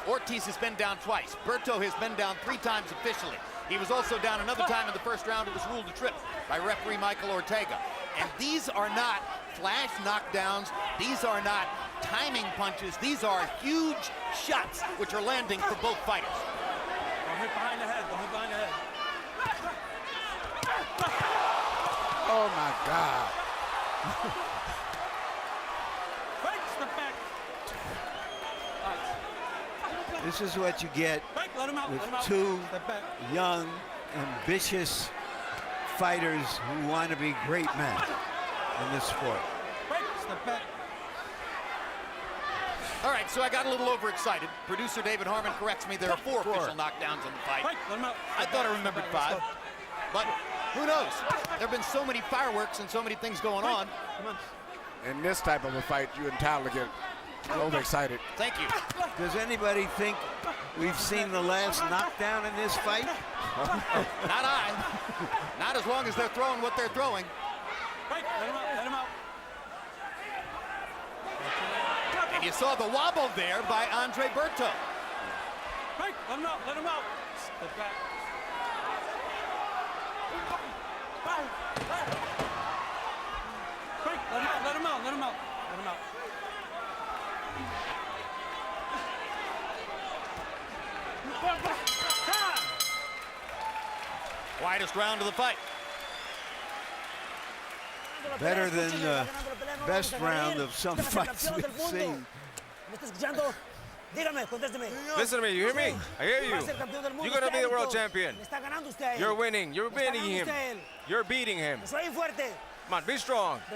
Ortiz has been down twice. Berto has been down 3 times officially. He was also down another time in the first round. It was ruled a trip by referee Michael Ortega. And these are not flash knockdowns. These are not timing punches. These are huge shots which are landing for both fighters. Don't hit behind the head. Don't hit behind the head. Oh my God. Step back. This is what you get with 2 young, ambitious fighters who want to be great men in this sport. Step back. All right, so I got a little overexcited. Producer David Harmon corrects me. There are 4 official knockdowns in the fight. I thought I remembered 5. But who knows? There have been so many fireworks and so many things going on. In this type of a fight, you entirely get overexcited. Thank you. Does anybody think we've seen the last knockdown in this fight? Not I. Not as long as they're throwing what they're throwing. Right, let him out, let him out. And you saw the wobble there by Andre Berto. Right, let him out, let him out. Step back. Right, let him out, let him out, let him out, let him out. Widest round of the fight. Better than the best round of some fights we've seen. Listen to me, you hear me? I hear you. You're gonna be the world champion. You're winning. You're beating him. You're beating him. Come on, be strong. A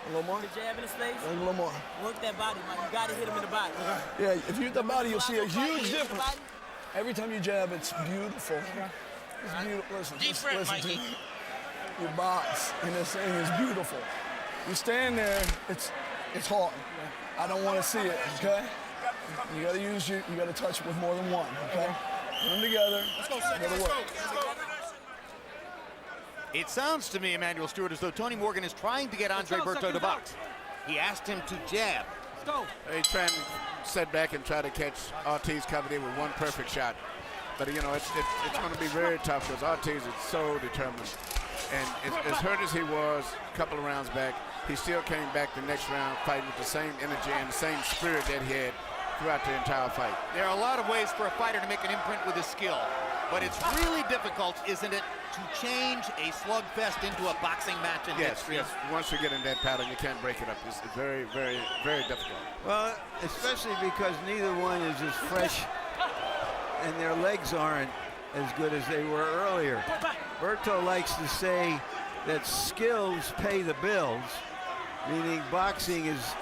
little more? The jab in his face. A little more. Work that body, man. You gotta hit him in the body. Yeah, if you hit the body, you'll see a huge difference. Every time you jab, it's beautiful. It's beautiful. Listen to me. Your box in this thing is beautiful. You stand there, it's hard. I don't want to see it, okay? You gotta you gotta touch it with more than one, okay? Put them together. Let's go. It sounds to me, Emmanuel Stewart, as though Tony Morgan is trying to get Andre Berto to box. He asked him to jab. Let's go. He's trying to sit back and try to catch Ortiz coming in with one perfect shot. But, you know, it's going to be very tough because Ortiz is so determined. And as hurt as he was a couple of rounds back, he still came back the next round fighting with the same energy and the same spirit that he had throughout the entire fight. There are a lot of ways for a fighter to make an imprint with his skill, but it's really difficult, isn't it, to change a slugfest into a boxing match in history. Yes. Once you get in that pattern, you can't break it up. It's very, very, very difficult. Well, especially because neither one is as fresh and their legs aren't as good as they were earlier. Berto likes to say that skills pay the bills, meaning boxing is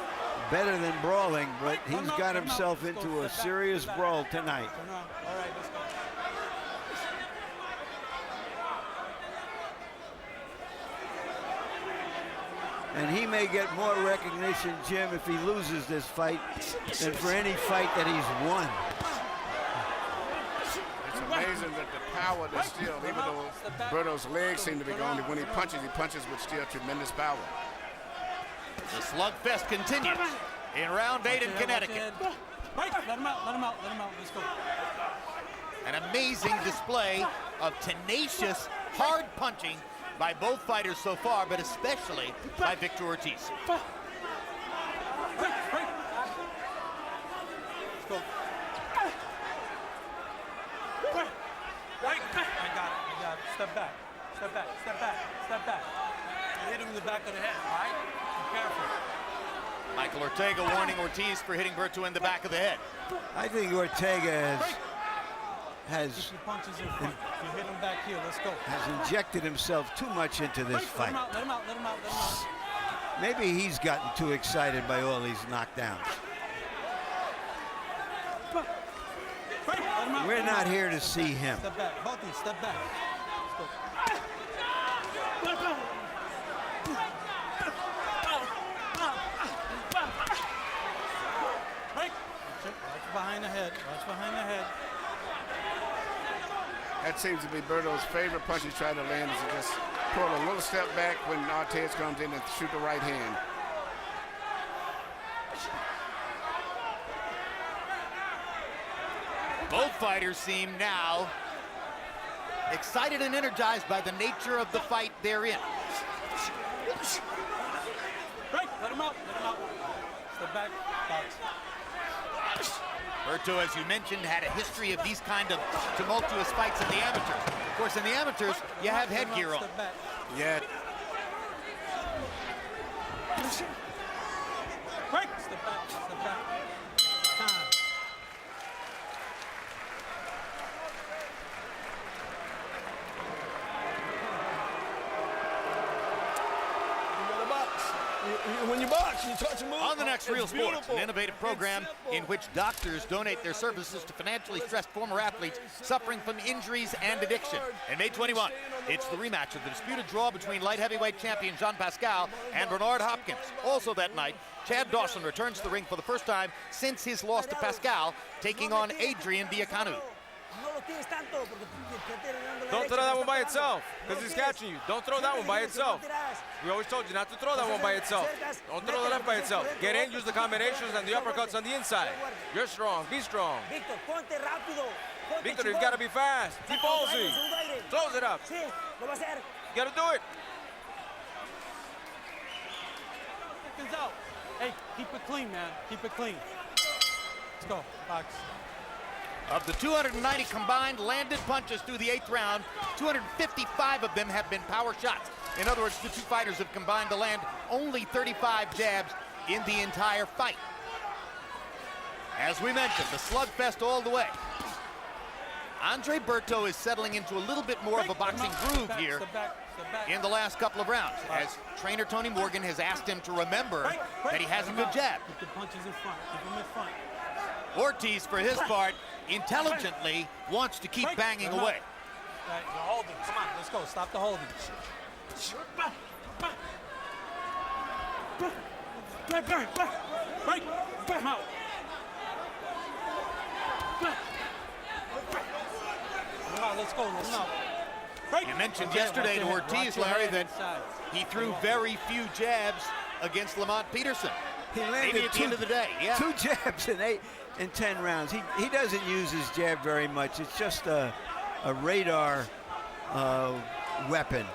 better than brawling, but he's got himself into a serious brawl tonight. All right, let's go. And he may get more recognition, Jim, if he loses this fight than for any fight that he's won. It's amazing that the power that's still, even though Berto's legs seem to be gone, when he punches with still tremendous power. The slugfest continues in round 8 in Connecticut. Right, let him out, let him out, let him out. Let's go. An amazing display of tenacious, hard punching by both fighters so far, but especially by Victor Ortiz. Right. Let's go. Right. I got it. Step back. You hit him in the back of the head, all right? Be careful. Michael Ortega warning Ortiz for hitting Berto in the back of the head. I think Ortega has Punches in front. You hit him back here. Let's go. injected himself too much into this fight. Let him out. Maybe he's gotten too excited by all these knockdowns. We're not here to see him. Step back. Both of you, step back. Let's go. Watch behind the head. That seems to be Berto's favorite punch he's trying to land, is to just pull a little step back when Ortiz comes in and shoot the right hand. Both fighters seem now excited and energized by the nature of the fight they're in. Right, let him out. Step back, box. Berto, as you mentioned, had a history of these kind of tumultuous fights in the amateurs. Of course, in the amateurs, you have headgear on. Step back. Yet, Right, step back. Time. You got a box. When you box, you touch and move. On the next Real It's Sports, beautiful. an innovative program in which doctors donate their services to financially stressed former athletes suffering from injuries and addiction. And May 21, it's the rematch of the disputed draw between light heavyweight champion Jean Pascal and Bernard Hopkins. Also that night, Chad Dawson returns to the ring for the first time since his loss to Pascal, taking on Adrian Diacanu. Don't throw that one by itself, because he's catching you. Don't throw that one by itself. We always told you not to throw that one by itself. Don't throw the left by itself. Get in, use the combinations and the uppercuts on the inside. You're strong. Be strong. Victor, you've got to be fast. Keep ballsy. Close it up. You got to do it. Out. Hey, keep it clean, man. Keep it clean. Let's go. Box. Of the 290 combined landed punches through the 8th round, 255 of them have been power shots. In other words, the two fighters have combined to land only 35 jabs in the entire fight. As we mentioned, the slugfest all the way. Andre Berto is settling into a little bit more of a boxing groove here in the last couple of rounds, as trainer Tony Morgan has asked him to remember that he has a good jab. Keep the punches in front. Keep them in front. Ortiz, for his part, intelligently wants to keep banging away. Right, you're holding. Come on, let's go. Stop the holding. Break out. Let's go. Let's go. You mentioned yesterday to Ortiz, Larry, that he threw very few jabs against Lamont Peterson. He landed Maybe at the end of the day, yeah. 2 jabs in 10 rounds. He doesn't use his jab very much. It's just a radar weapon.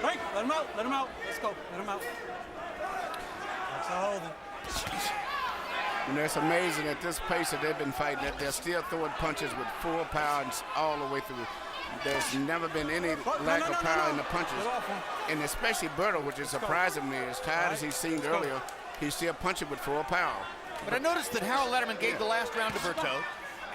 Break. Let him out. Let him out. Let's go. Let him out. That's a holding. You know, it's amazing at this pace that they've been fighting that they're still throwing punches with full power and all the way through. There's never been any lack of power in the punches. And especially Berto, which is surprising me. As tired as he seemed earlier, he's still punching with full power. But I noticed that Harold Letterman gave the last round to Berto,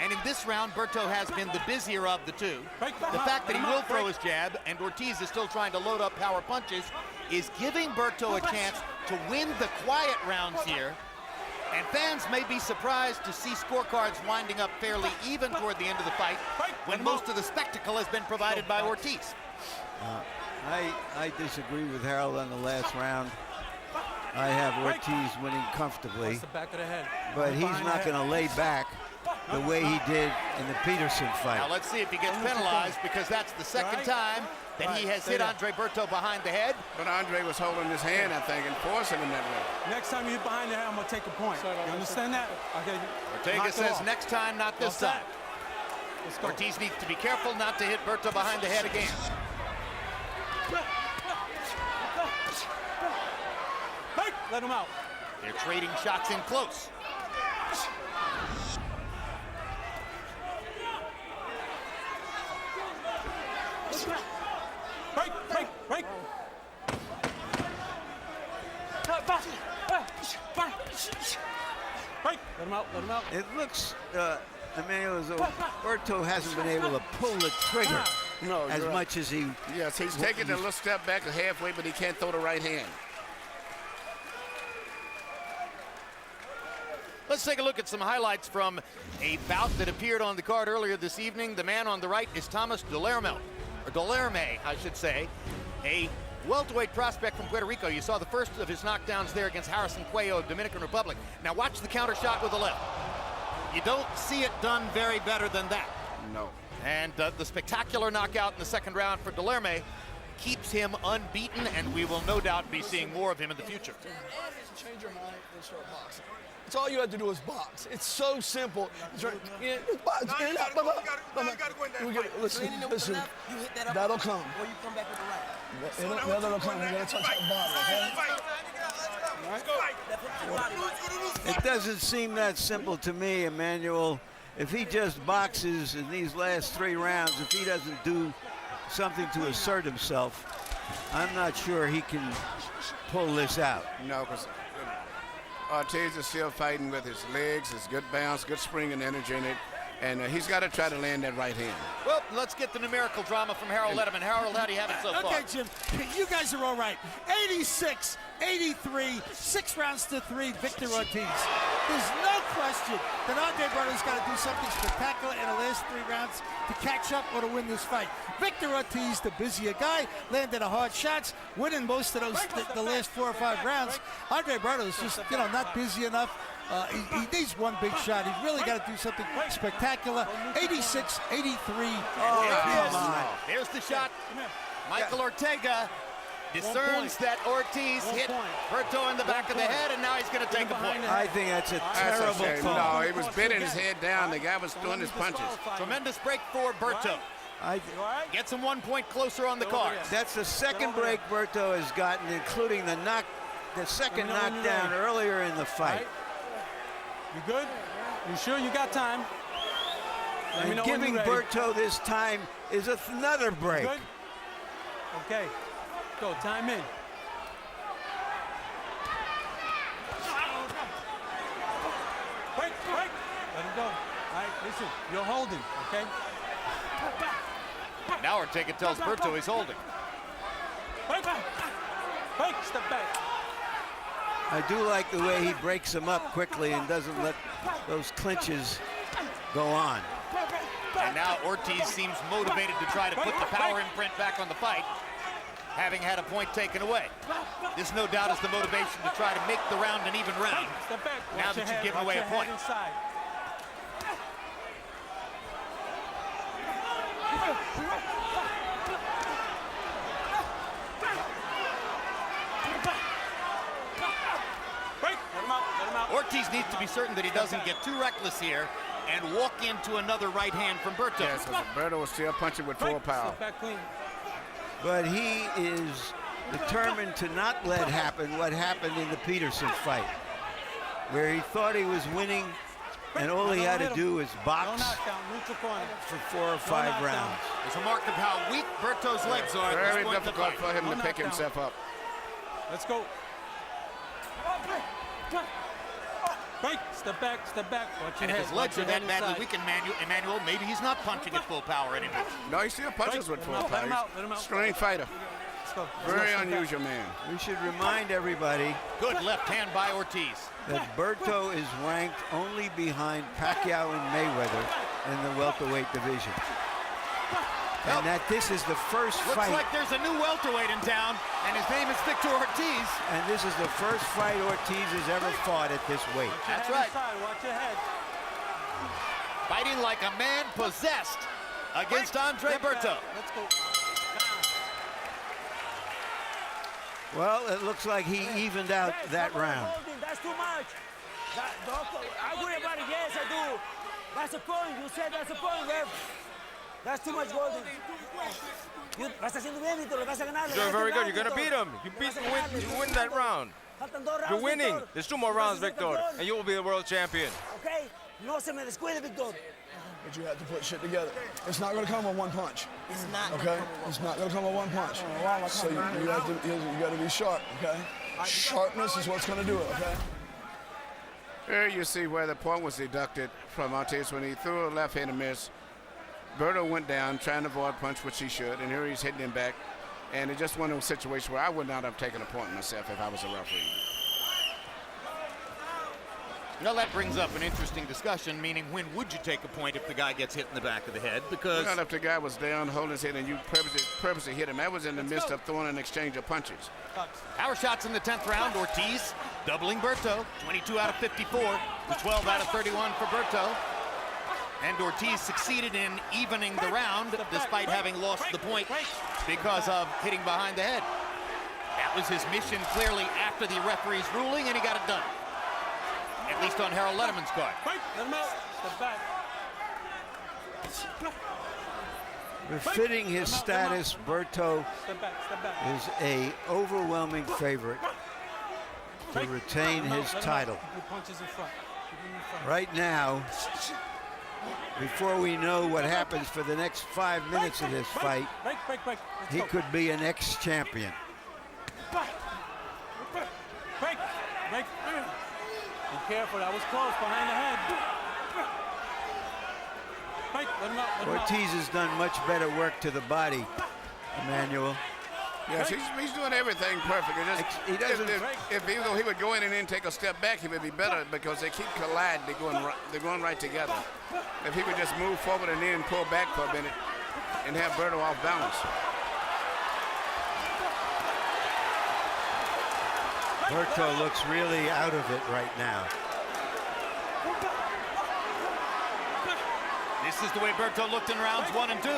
and in this round, Berto has been the busier of the two. The fact that he will throw his jab and Ortiz is still trying to load up power punches is giving Berto a chance to win the quiet rounds here. And fans may be surprised to see scorecards winding up fairly even toward the end of the fight when most of the spectacle has been provided by Ortiz. I disagree with Harold on the last round. I have Ortiz winning comfortably, That's the back of the head. but he's not going to lay back the way he did in the Peterson fight. Now let's see if he gets penalized, because that's the second time that he has hit Andre Berto behind the head. But Andre was holding his hand, I think, and forcing him that way. Next time you hit behind the head, I'm going to take a point. You understand that? Okay. Ortega says next time, not this time. Let's go. Ortiz needs to be careful not to hit Berto behind the head again. Let him out. They're trading shots in close. Break. Let him out. It looks, Emmanuel, as though Berto hasn't been able to pull the trigger as much as he... Yes, he's taking a little step back halfway, but he can't throw the right hand. Let's take a look at some highlights from a bout that appeared on the card earlier this evening. The man on the right is Thomas Delerme, I should say, a welterweight prospect from Puerto Rico. You saw the first of his knockdowns there against Harrison Cuello of Dominican Republic. Now watch the counter shot with the left. You don't see it done very better than that. No. And the spectacular knockout in the second round for Delerme keeps him unbeaten, and we will no doubt be seeing more of him in the future. Change your mind and start boxing. It's all you have to do is box. It's so simple. Box. Listen. That'll come. Or you come back with the right. That'll come. You gotta touch that bottom, okay? It doesn't seem that simple to me, Emmanuel. If he just boxes in these last 3 rounds, if he doesn't do something to assert himself, I'm not sure he can pull this out. No, because Ortiz is still fighting with his legs, his good bounce, good spring and energy in it. And he's got to try to land that right hand. Well, let's get the numerical drama from Harold Letterman. Harold, how do you have it so far? Okay, Jim, you guys are all right. 86, 83, 6 rounds to 3, Victor Ortiz. There's no question that Andre Berto's got to do something spectacular in the last 3 rounds to catch up or to win this fight. Victor Ortiz, the busier guy, landed a hard shots, winning most of those the last 4 or 5 rounds. Andre Berto's just, not busy enough. He needs one big shot. He's really got to do something spectacular. 86, 83. There's the shot. Michael Ortega discerns that Ortiz hit Berto in the back of the head, and now he's going to take a point. I think that's a terrible call. No, he was bending his head down. The guy was doing his punches. Tremendous break for Berto. Gets him 1 point closer on the cards. That's the second break Berto has gotten, including the second knockdown earlier in the fight. You good? You sure you got time? And giving Berto this time is another break. Good? Okay. Go, time in. Break. Let him go. All right, listen, you're holding, okay? Now Ortega tells Berto he's holding. Break, step back. I do like the way he breaks them up quickly and doesn't let those clinches go on. And now Ortiz seems motivated to try to put the power imprint back on the fight, having had a point taken away. This, no doubt, is the motivation to try to make the round an even round, now that you've given away a point. Ortiz needs to be certain that he doesn't get too reckless here and walk into another right hand from Berto. Yes, Berto was still punching with full power. But he is determined to not let happen what happened in the Peterson fight, where he thought he was winning and all he had to do was box for 4 or 5 rounds. It's a mark of how weak Berto's legs are. Very difficult for him to pick himself up. Let's go. Break, step back. Watch your and head. if his legs are that badly weak, Emmanuel, maybe he's not punching at full power anymore. No, he still punches with full power. Let him out. Strange fighter. Very unusual man. We should remind everybody. Good left hand by Ortiz. That Berto is ranked only behind Pacquiao and Mayweather in the welterweight division. And that this is the first fight. Looks like there's a new welterweight in town, and his name is Victor Ortiz. And this is the first fight Ortiz has ever fought at this weight. That's right. Watch your head. Fighting like a man possessed against Andre Berto. Let's go. Well, it looks like he evened out that round. That's too much. I worry about it. Yes, I do. That's a point. You said that's a point, ref. That's too much golden. You're very good. You're going to beat him. You win that round. You're winning. There's 2 more rounds, Victor, and you will be the world champion. Okay? No se me descuide, Victor. But you have to put shit together. It's not going to come with one punch. It's not. Okay? It's not going to come with one punch. So you got to be sharp, okay? Sharpness is what's going to do it, okay? Here you see where the point was deducted from Ortiz when he threw a left hand and miss. Berto went down trying to avoid a punch, which he should, and here he's hitting him back. And it's just one of those situations where I would not have taken a point myself if I was a referee. Now that brings up an interesting discussion, meaning when would you take a point if the guy gets hit in the back of the head? Because not if the guy was down, holding his head, and you purposely hit him. That was in the midst of throwing an exchange of punches. Power shots in the 10th round. Ortiz doubling Berto. 22 out of 54 to 12 out of 31 for Berto. And Ortiz succeeded in evening the round despite having lost the point because of hitting behind the head. That was his mission clearly after the referee's ruling, and he got it done. At least on Harold Letterman's card. Befitting his status, Berto is an overwhelming favorite to retain his title. Right now, before we know what happens for the next 5 minutes of this fight, he could be an ex-champion. Be careful, that was close, behind the head. Right, let him out, let him out. Ortiz has done much better work to the body, Emmanuel. Yes, he's doing everything perfect. He doesn't. If even though he would go in and then take a step back, he would be better because they keep colliding. They're going right together. If he would just move forward and then pull back for a minute and have Berto off balance. Berto looks really out of it right now. This is the way Berto looked in rounds 1 and 2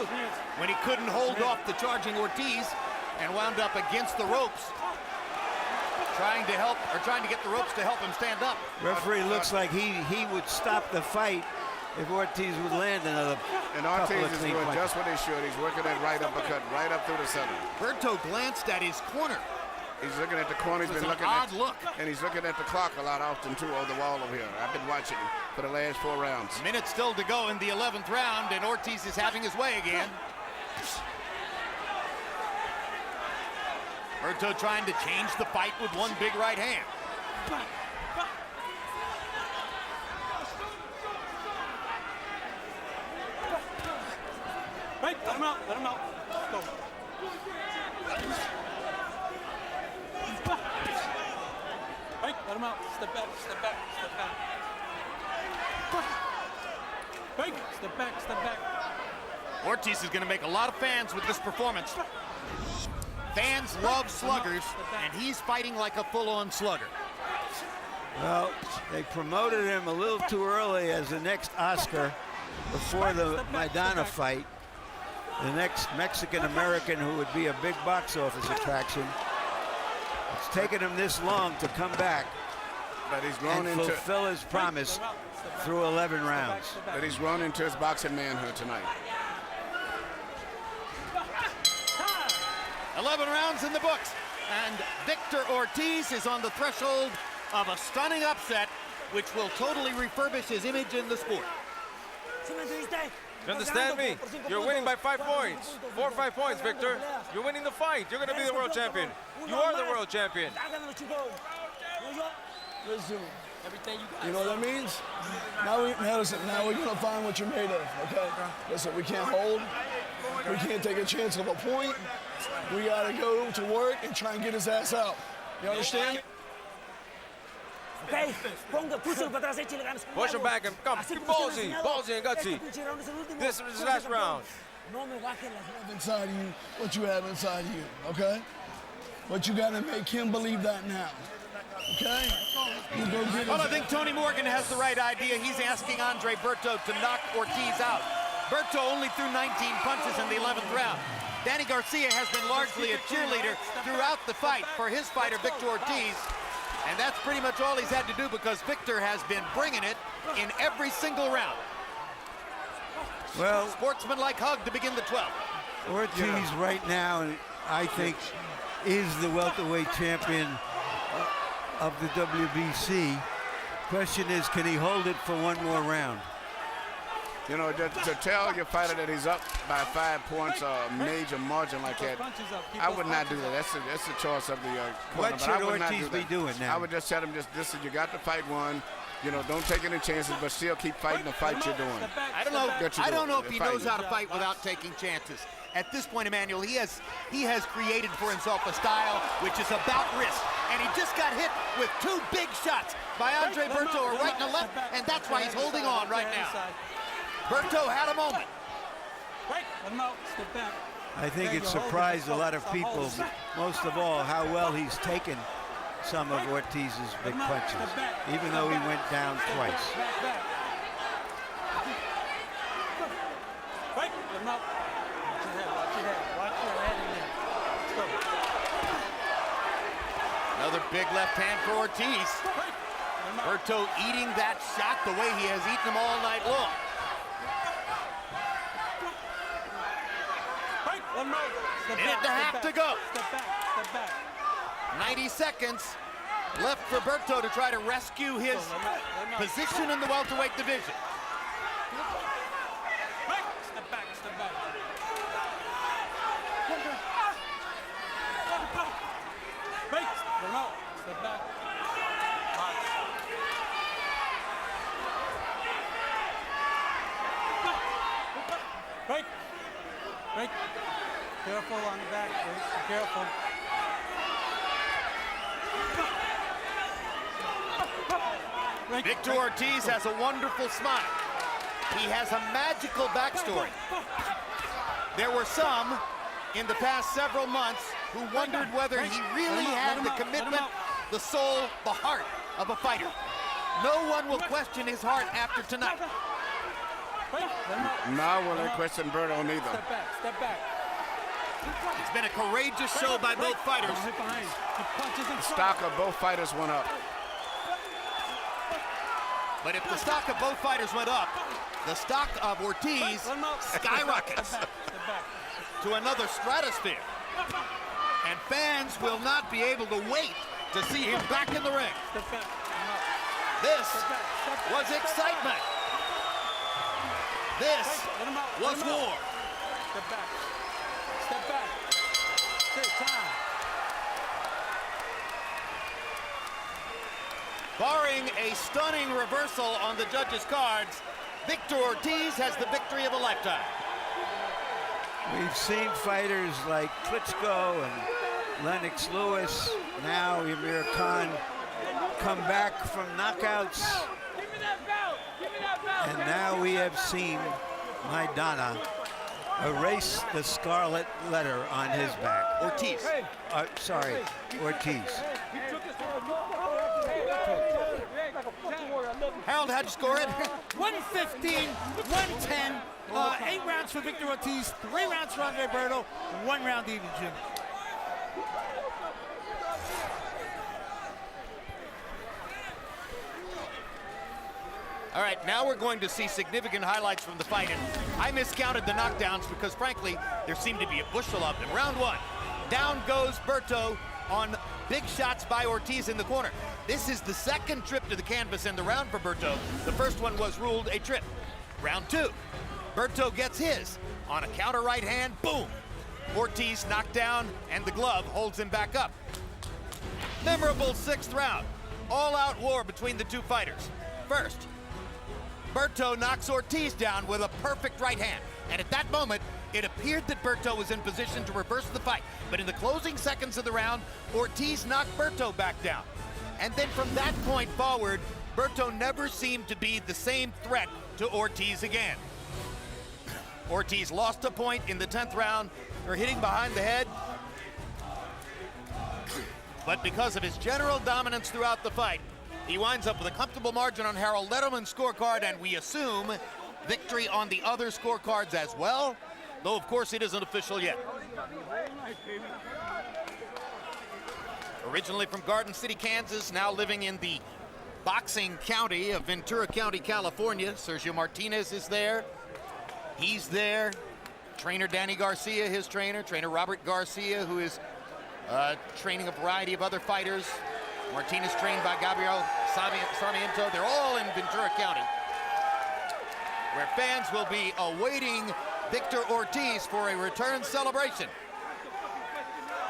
when he couldn't hold off the charging Ortiz and wound up against the ropes, trying to get the ropes to help him stand up. Referee looks like he would stop the fight if Ortiz would land another And couple Ortiz of is clean doing punches. just what he should. He's working that right uppercut right up through the center. Berto glanced at his corner. He's looking at the corner. He's It was been an looking odd at look. and he's looking at the clock a lot often too on the wall over here. I've been watching him for the last 4 rounds. Minutes still to go in the 11th round, and Ortiz is having his way again. Berto trying to change the fight with one big right hand. Right, let him out, let him out. Go. Right, let him out. Step back, step back, step back. Right, step back, step back. Ortiz is going to make a lot of fans with this performance. Fans love sluggers, and he's fighting like a full-on slugger. Well, they promoted him a little too early as the next Oscar before the Maidana fight. The next Mexican-American who would be a big box office attraction. It's taken him this long to come back But he's grown and into fulfill his promise through 11 rounds. but he's grown into his boxing manhood tonight. 11 rounds in the books, and Victor Ortiz is on the threshold of a stunning upset, which will totally refurbish his image in the sport. You understand me? You're winning by 5 points. 4 or 5 points, Victor. You're winning the fight. You're going to be the world champion. You are the world champion. Listen, you know what that means? Now we're gonna find what you're made of, okay? Listen, we can't hold. We can't take a chance of a point. We gotta go to work and try and get his ass out. You understand? Okay, púselo para atrás, échale ganas. Push him back and come. Keep ballsy, ballsy and gutsy. This is the last round. No me bajen las manos. Inside of you, what you have inside of you, okay? But you gotta make him believe that now, okay? You go get Well, I his think Tony Morgan has the right idea. He's asking Andre Berto to knock Ortiz out. Berto only threw 19 punches in the 11th round. Danny Garcia has been largely a cheerleader throughout the fight for his fighter, Victor Ortiz. And that's pretty much all he's had to do because Victor has been bringing it in every single round. Well, Sportsman-like hug to begin the 12th. Ortiz right now, I think, is the welterweight champion of the WBC. Question is, can he hold it for one more round? You know, to tell your fighter that he's up by 5 points, a major margin like that, I would not do that. That's the choice of the corner. What but I should would not Ortiz do be that. doing now? I would just tell him, listen, you got the fight won. You know, don't take any chances, but still keep fighting the fight you're doing. I don't know if he knows how to fight without taking chances. At this point, Emmanuel, he has created for himself a style which is about risk, and he just got hit with 2 big shots by Andre Berto, a right and a left, and that's why he's holding on right now. Berto had a moment. Right, let him out, step back. I think it surprised a lot of people, most of all, how well he's taken some of Ortiz's big punches, even though he went down twice. Back, back. Right, let him out. Watch your head, watch your head, watch your head in there. Let's go. Another big left hand for Ortiz. Berto eating that shot the way he has eaten them all night long. Right, let him out. Step Minute and a back, half step to back. go. Step back, step back. 90 seconds left for Berto to try to rescue his position in the welterweight division. Right, step back, step back. Right, let him out. Step back. Right. Careful on the back, please. Be careful. Right. Victor Ortiz has a wonderful smile. He has a magical backstory. There were some in the past several months who wondered whether he really had the commitment, the soul, the heart of a fighter. No one will question his heart after tonight. Now will they question Berto neither. Step back, step back. It's been a courageous show by both fighters. The stock of both fighters went up. But if the stock of both fighters went up, the stock of Ortiz skyrockets to another stratosphere. And fans will not be able to wait to see him back in the ring. This was excitement. This was war. Step back. Step back. Take time. Barring a stunning reversal on the judges' cards, Victor Ortiz has the victory of a lifetime. We've seen fighters like Klitschko and Lennox Lewis, now Amir Khan, come back from knockouts. And now we have seen Maidana erase the scarlet letter on his back. Ortiz. Ortiz. Harold, how'd you score it? 115, 110, 8 rounds for Victor Ortiz, 3 rounds for Andre Berto, 1 round even, Jim. All right, now we're going to see significant highlights from the fight, and I miscounted the knockdowns because, frankly, there seemed to be a bushel of them. Round 1, down goes Berto on big shots by Ortiz in the corner. This is the second trip to the canvas in the round for Berto. The first one was ruled a trip. Round 2, Berto gets his. On a counter right hand, boom! Ortiz knocked down, and the glove holds him back up. Memorable 6th round. All-out war between the two fighters. First, Berto knocks Ortiz down with a perfect right hand. And at that moment, it appeared that Berto was in position to reverse the fight. But in the closing seconds of the round, Ortiz knocked Berto back down. And then from that point forward, Berto never seemed to be the same threat to Ortiz again. Ortiz lost a point in the 10th round for hitting behind the head. But because of his general dominance throughout the fight, he winds up with a comfortable margin on Harold Letterman's scorecard, and we assume victory on the other scorecards as well, though of course it isn't official yet. Originally from Garden City, Kansas, now living in the boxing county of Ventura County, California, Sergio Martinez is there. He's there. Trainer Danny Garcia, his trainer Robert Garcia, who is training a variety of other fighters. Martinez trained by Gabriel Sarmiento. They're all in Ventura County, where fans will be awaiting Victor Ortiz for a return celebration.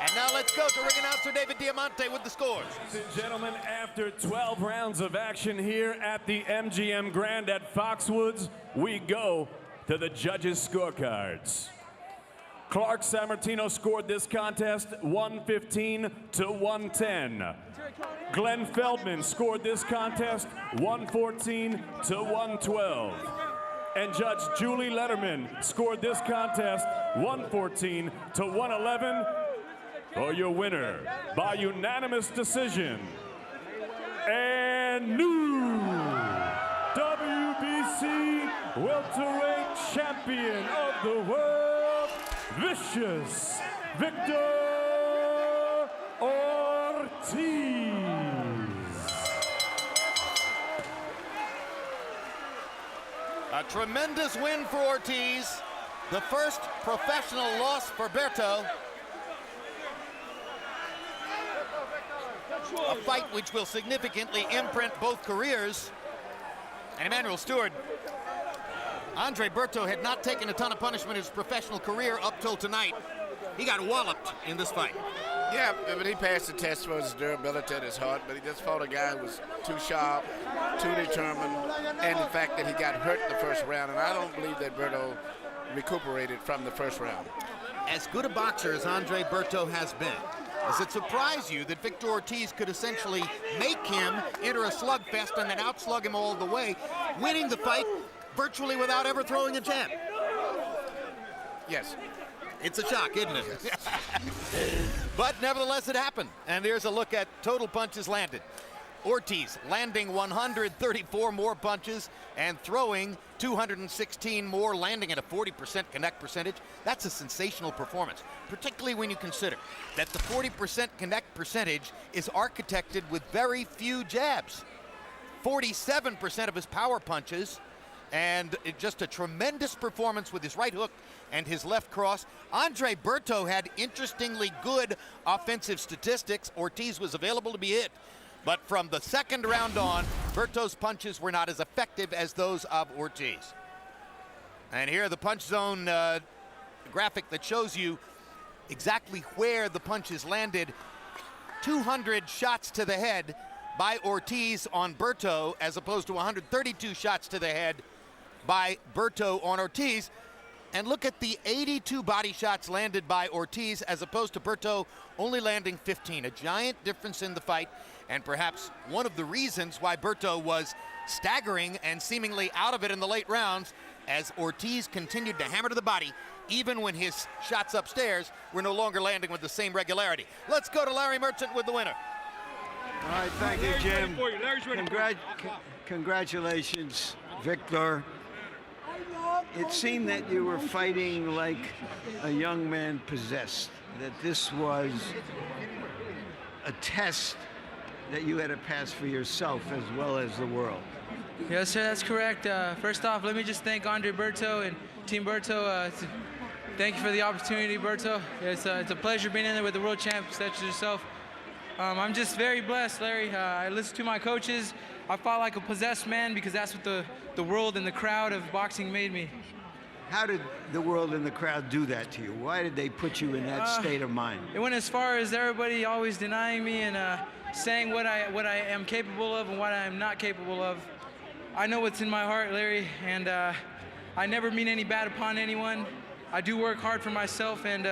And now let's go to ring announcer David Diamante with the scores. Ladies and gentlemen, after 12 rounds of action here at the MGM Grand at Foxwoods, we go to the judges' scorecards. Clark Sammartino scored this contest 115 to 110. Glenn Feldman scored this contest 114 to 112. And Judge Julie Letterman scored this contest 114 to 111 for your winner by unanimous decision. And new WBC welterweight champion of the world, Vicious Victor Ortiz. A tremendous win for Ortiz. The first professional loss for Berto. A fight which will significantly imprint both careers. And Emmanuel Stewart, Andre Berto had not taken a ton of punishment in his professional career up till tonight. He got walloped in this fight. Yeah, but he passed the test for his durability and his heart, but he just fought a guy who was too sharp, too determined, and the fact that he got hurt the first round. And I don't believe that Berto recuperated from the first round. As good a boxer as Andre Berto has been, does it surprise you that Victor Ortiz could essentially make him enter a slugfest and then outslug him all the way, winning the fight virtually without ever throwing a jab? Yes. It's a shock, isn't it? But nevertheless, it happened. And here's a look at total punches landed. Ortiz landing 134 more punches and throwing 216 more, landing at a 40% connect percentage. That's a sensational performance, particularly when you consider that the 40% connect percentage is architected with very few jabs. 47% of his power punches, and just a tremendous performance with his right hook and his left cross. Andre Berto had interestingly good offensive statistics. Ortiz was available to be hit. But from the second round on, Berto's punches were not as effective as those of Ortiz. And here the punch zone graphic that shows you exactly where the punches landed. 200 shots to the head by Ortiz on Berto, as opposed to 132 shots to the head by Berto on Ortiz. And look at the 82 body shots landed by Ortiz, as opposed to Berto only landing 15. A giant difference in the fight, and perhaps one of the reasons why Berto was staggering and seemingly out of it in the late rounds, as Ortiz continued to hammer to the body, even when his shots upstairs were no longer landing with the same regularity. Let's go to Larry Merchant with the winner. All right, thank you, Jim. Congratulations, Victor. It seemed that you were fighting like a young man possessed, that this was a test that you had to pass for yourself as well as the world. Yes, sir, that's correct. First off, let me just thank Andre Berto and Team Berto. Thank you for the opportunity, Berto. It's a pleasure being in there with the world champ such as yourself. I'm just very blessed, Larry. I listened to my coaches. I fought like a possessed man because that's what the world and the crowd of boxing made me. How did the world and the crowd do that to you? Why did they put you in that state of mind? It went as far as everybody always denying me and saying what I am capable of and what I am not capable of. I know what's in my heart, Larry, and I never mean any bad upon anyone. I do work hard for myself, and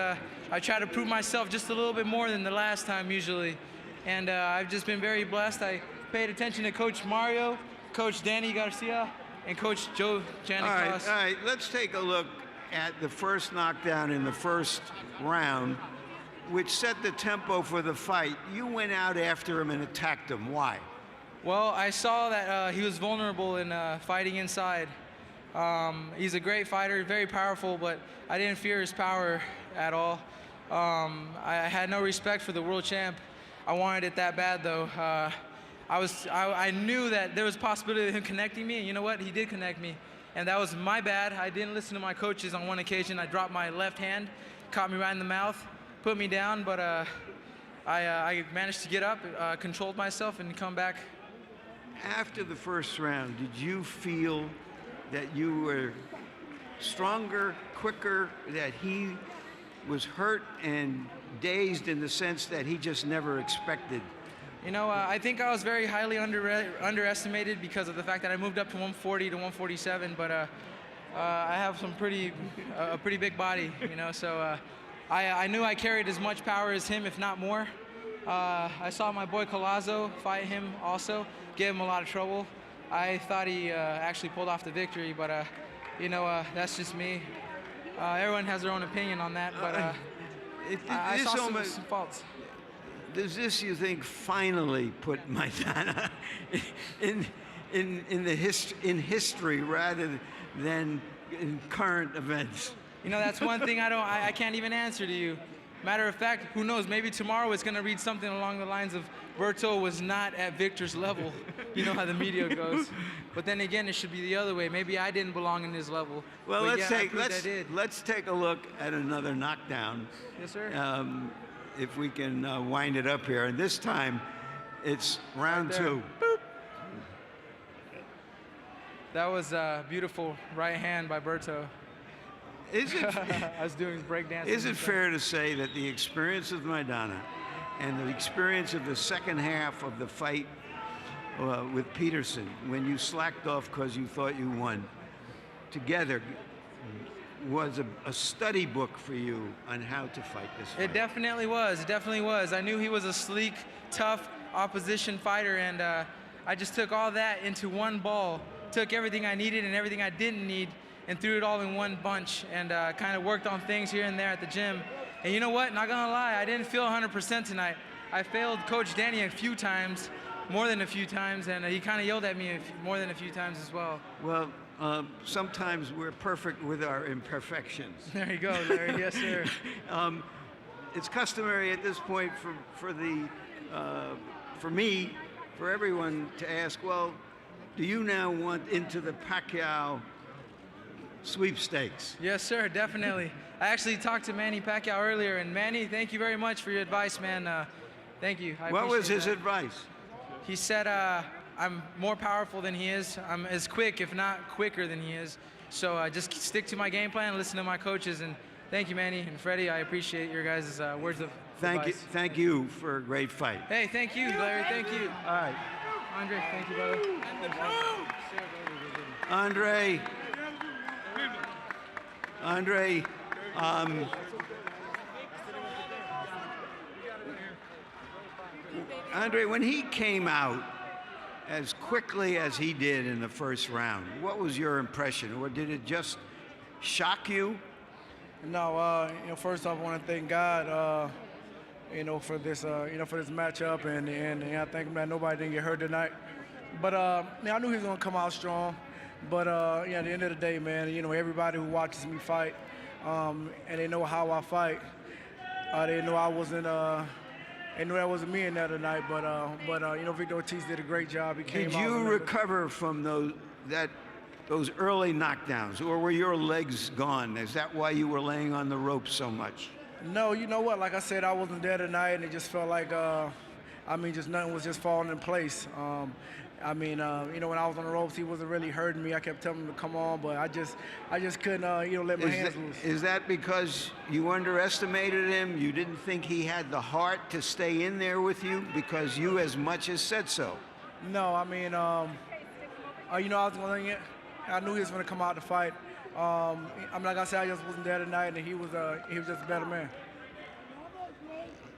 I try to prove myself just a little bit more than the last time usually. And I've just been very blessed. I paid attention to Coach Mario, Coach Danny Garcia, and Coach Joe Janikos. All right, let's take a look at the first knockdown in the first round, which set the tempo for the fight. You went out after him and attacked him. Why? Well, I saw that he was vulnerable in fighting inside. He's a great fighter, very powerful, but I didn't fear his power at all. I had no respect for the world champ. I wanted it that bad, though. I knew that there was a possibility of him connecting me, and you know what? He did connect me, and that was my bad. I didn't listen to my coaches on one occasion. I dropped my left hand, caught me right in the mouth, put me down, but I managed to get up, controlled myself, and come back. After the first round, did you feel that you were stronger, quicker, that he was hurt and dazed in the sense that he just never expected? You know, I think I was very highly underestimated because of the fact that I moved up to 140 to 147, but I have a pretty big body, you know, so I knew I carried as much power as him, if not more. I saw my boy Collazo fight him also, gave him a lot of trouble. I thought he actually pulled off the victory, but you know, that's just me. Everyone has their own opinion on that, but I saw some faults. Does this, you think, finally put Maidana in history rather than in current events? You know, that's one thing I can't even answer to you. Matter of fact, who knows, maybe tomorrow it's gonna read something along the lines of Berto was not at Victor's level. You know how the media goes. But then again, it should be the other way. Maybe I didn't belong in his level. Well, but let's take a look at another knockdown. Yes, sir. If we can wind it up here. And this time, it's round two. Boop. That was a beautiful right hand by Berto. Is it? I was doing breakdancing. Is it fair to say that the experience of Maidana and the experience of the second half of the fight with Peterson, when you slacked off because you thought you won, together was a study book for you on how to fight this fight. It definitely was. It definitely was. I knew he was a sleek, tough opposition fighter, and I just took all that into one ball, took everything I needed and everything I didn't need, and threw it all in one bunch, and kind of worked on things here and there at the gym. And you know what? Not gonna lie, I didn't feel 100% tonight. I failed Coach Danny a few times, more than a few times, and he kind of yelled at me more than a few times as well. Well, sometimes we're perfect with our imperfections. There you go, Larry. Yes, sir. It's customary at this point for me, for everyone to ask, well, do you now want into the Pacquiao sweepstakes? Yes, sir, definitely. I actually talked to Manny Pacquiao earlier, and Manny, thank you very much for your advice, man. Thank you. What was his advice? He said, I'm more powerful than he is. I'm as quick, if not quicker than he is. So just stick to my game plan, listen to my coaches, and thank you, Manny and Freddie. I appreciate your guys' words of advice. Thank you for a great fight. Hey, thank you, Larry. Thank you. All right. Andre, thank you, brother. Andre, Andre, when he came out as quickly as he did in the first round, what was your impression? Or did it just shock you? No, first off, I want to thank God, for this, for this matchup, and I think that nobody didn't get hurt tonight. But I knew he was going to come out strong. But at the end of the day, man, everybody who watches me fight, and they know how I fight, they know I wasn't. They knew that wasn't me in there tonight. But Victor Ortiz did a great job. He came out. Did you recover from those early knockdowns, or were your legs gone? Is that why you were laying on the ropes so much? No, you know what? Like I said, I wasn't there tonight, and it just felt like, just nothing was just falling in place. When I was on the ropes, he wasn't really hurting me. I kept telling him to come on, but I just couldn't, let my hands loose. Is that because you underestimated him? You didn't think he had the heart to stay in there with you because you as much as said so? No, I was going to. I knew he was going to come out to fight. Like I said, I just wasn't there tonight, and he was just a better man.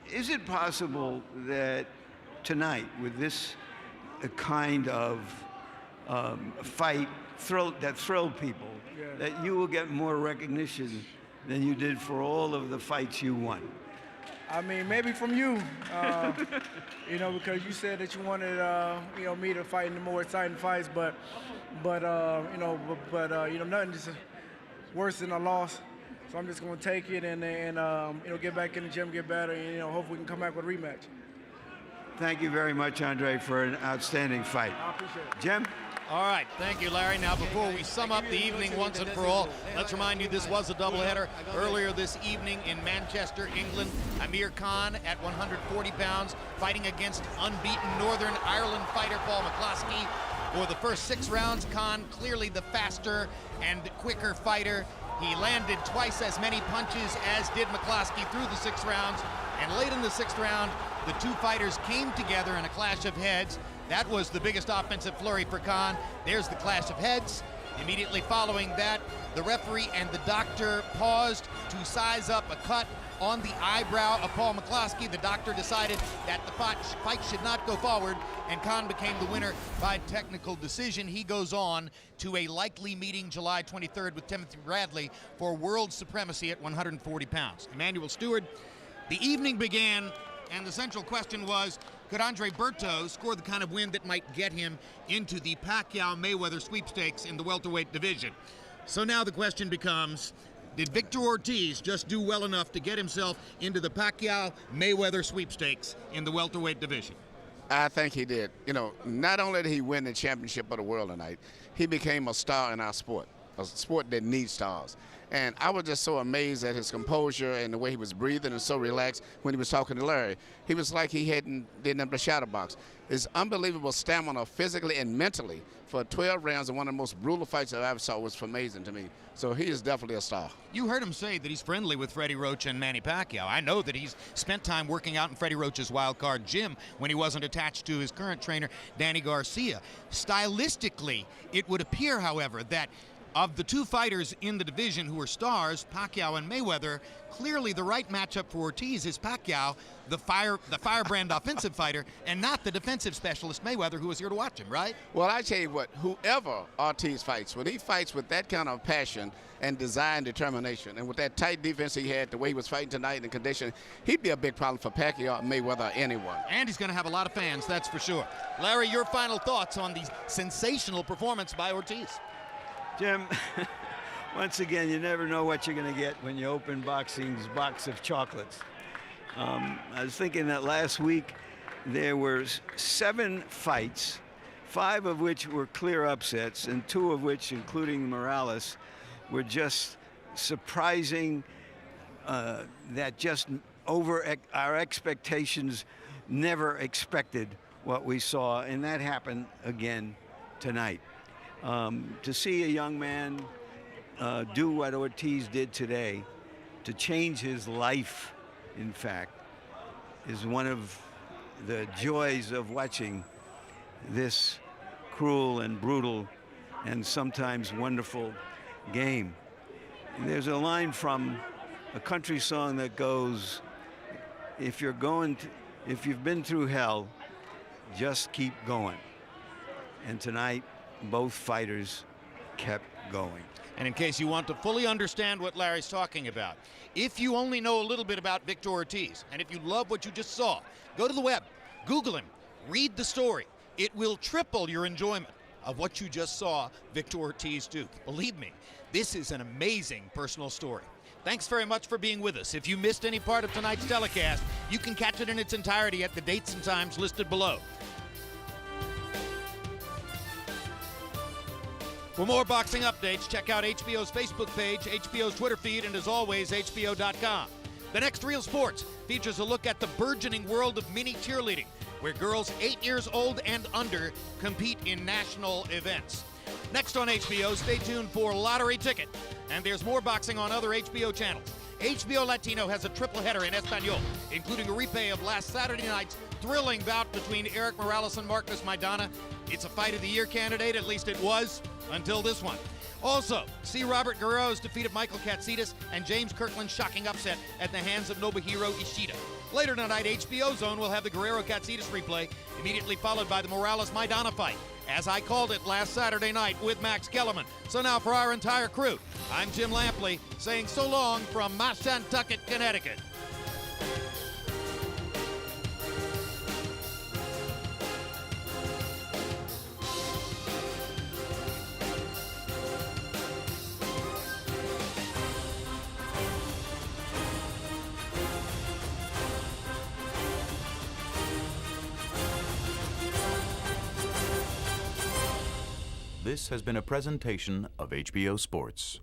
Is it possible that tonight, with this kind of fight that thrilled people, that you will get more recognition than you did for all of the fights you won? Maybe from you, because you said that you wanted, me to fight in the more exciting fights, but nothing just worse than a loss. So I'm just going to take it and get back in the gym, get better, and hopefully we can come back with a rematch. Thank you very much, Andre, for an outstanding fight. I appreciate it. Jim? All right, thank you, Larry. Now, before we sum up the evening once and for all, let's remind you this was a doubleheader. Earlier this evening in Manchester, England, Amir Khan at 140 pounds, fighting against unbeaten Northern Ireland fighter Paul McCloskey. For the first 6 rounds, Khan clearly the faster and quicker fighter. He landed twice as many punches as did McCloskey through the 6 rounds. And late in the 6th round, the two fighters came together in a clash of heads. That was the biggest offensive flurry for Khan. There's the clash of heads. Immediately following that, the referee and the doctor paused to size up a cut on the eyebrow of Paul McCloskey. The doctor decided that the fight should not go forward, and Khan became the winner by technical decision. He goes on to a likely meeting July 23rd with Timothy Bradley for world supremacy at 140 pounds. Emmanuel Stewart, the evening began, and the central question was, could Andre Berto score the kind of win that might get him into the Pacquiao-Mayweather sweepstakes in the welterweight division? So now the question becomes, did Victor Ortiz just do well enough to get himself into the Pacquiao-Mayweather sweepstakes in the welterweight division? I think he did. Not only did he win the championship of the world tonight, he became a star in our sport, a sport that needs stars. And I was just so amazed at his composure and the way he was breathing and so relaxed when he was talking to Larry. He was like he didn't have the shadow box. His unbelievable stamina physically and mentally for 12 rounds and one of the most brutal fights I ever saw was amazing to me. So he is definitely a star. You heard him say that he's friendly with Freddie Roach and Manny Pacquiao. I know that he's spent time working out in Freddie Roach's wild card gym when he wasn't attached to his current trainer, Danny Garcia. Stylistically, it would appear, however, that Of the two fighters in the division who are stars, Pacquiao and Mayweather, clearly the right matchup for Ortiz is Pacquiao, the firebrand offensive fighter, and not the defensive specialist Mayweather, who was here to watch him, right? Well, I tell you what, whoever Ortiz fights, when he fights with that kind of passion and desire and determination, and with that tight defense he had, the way he was fighting tonight and the condition, he'd be a big problem for Pacquiao, Mayweather, or anyone. And he's going to have a lot of fans, that's for sure. Larry, your final thoughts on the sensational performance by Ortiz? Jim, once again, you never know what you're going to get when you open boxing's box of chocolates. I was thinking that last week there were 7 fights, 5 of which were clear upsets, and 2 of which, including Morales, were just surprising, that just over our expectations never expected what we saw, and that happened again tonight. To see a young man do what Ortiz did today, to change his life, in fact, is one of the joys of watching this cruel and brutal and sometimes wonderful game. And there's a line from a country song that goes, if you've been through hell, just keep going. And tonight, both fighters kept going. And in case you want to fully understand what Larry's talking about, if you only know a little bit about Victor Ortiz, and if you love what you just saw, go to the web, Google him, read the story. It will triple your enjoyment of what you just saw Victor Ortiz do. Believe me, this is an amazing personal story. Thanks very much for being with us. If you missed any part of tonight's telecast, you can catch it in its entirety at the dates and times listed below. For more boxing updates, check out HBO's Facebook page, HBO's Twitter feed, and as always, HBO.com. The next Real Sports features a look at the burgeoning world of mini cheerleading, where girls 8 years old and under compete in national events. Next on HBO, stay tuned for Lottery Ticket. And there's more boxing on other HBO channels. HBO Latino has a triple header in Espanol, including a replay of last Saturday night's thrilling bout between Eric Morales and Marcos Maidana. It's a Fight of the Year candidate, at least it was, until this one. Also, see Robert Guerrero's defeat of Michael Katsidis and James Kirkland's shocking upset at the hands of Nobuhiro Ishida. Later tonight, HBO Zone will have the Guerrero-Katsidis replay, immediately followed by the Morales-Maidana fight, as I called it last Saturday night with Max Kellerman. So now for our entire crew, I'm Jim Lampley, saying so long from Mashantucket, Connecticut. This has been a presentation of HBO Sports.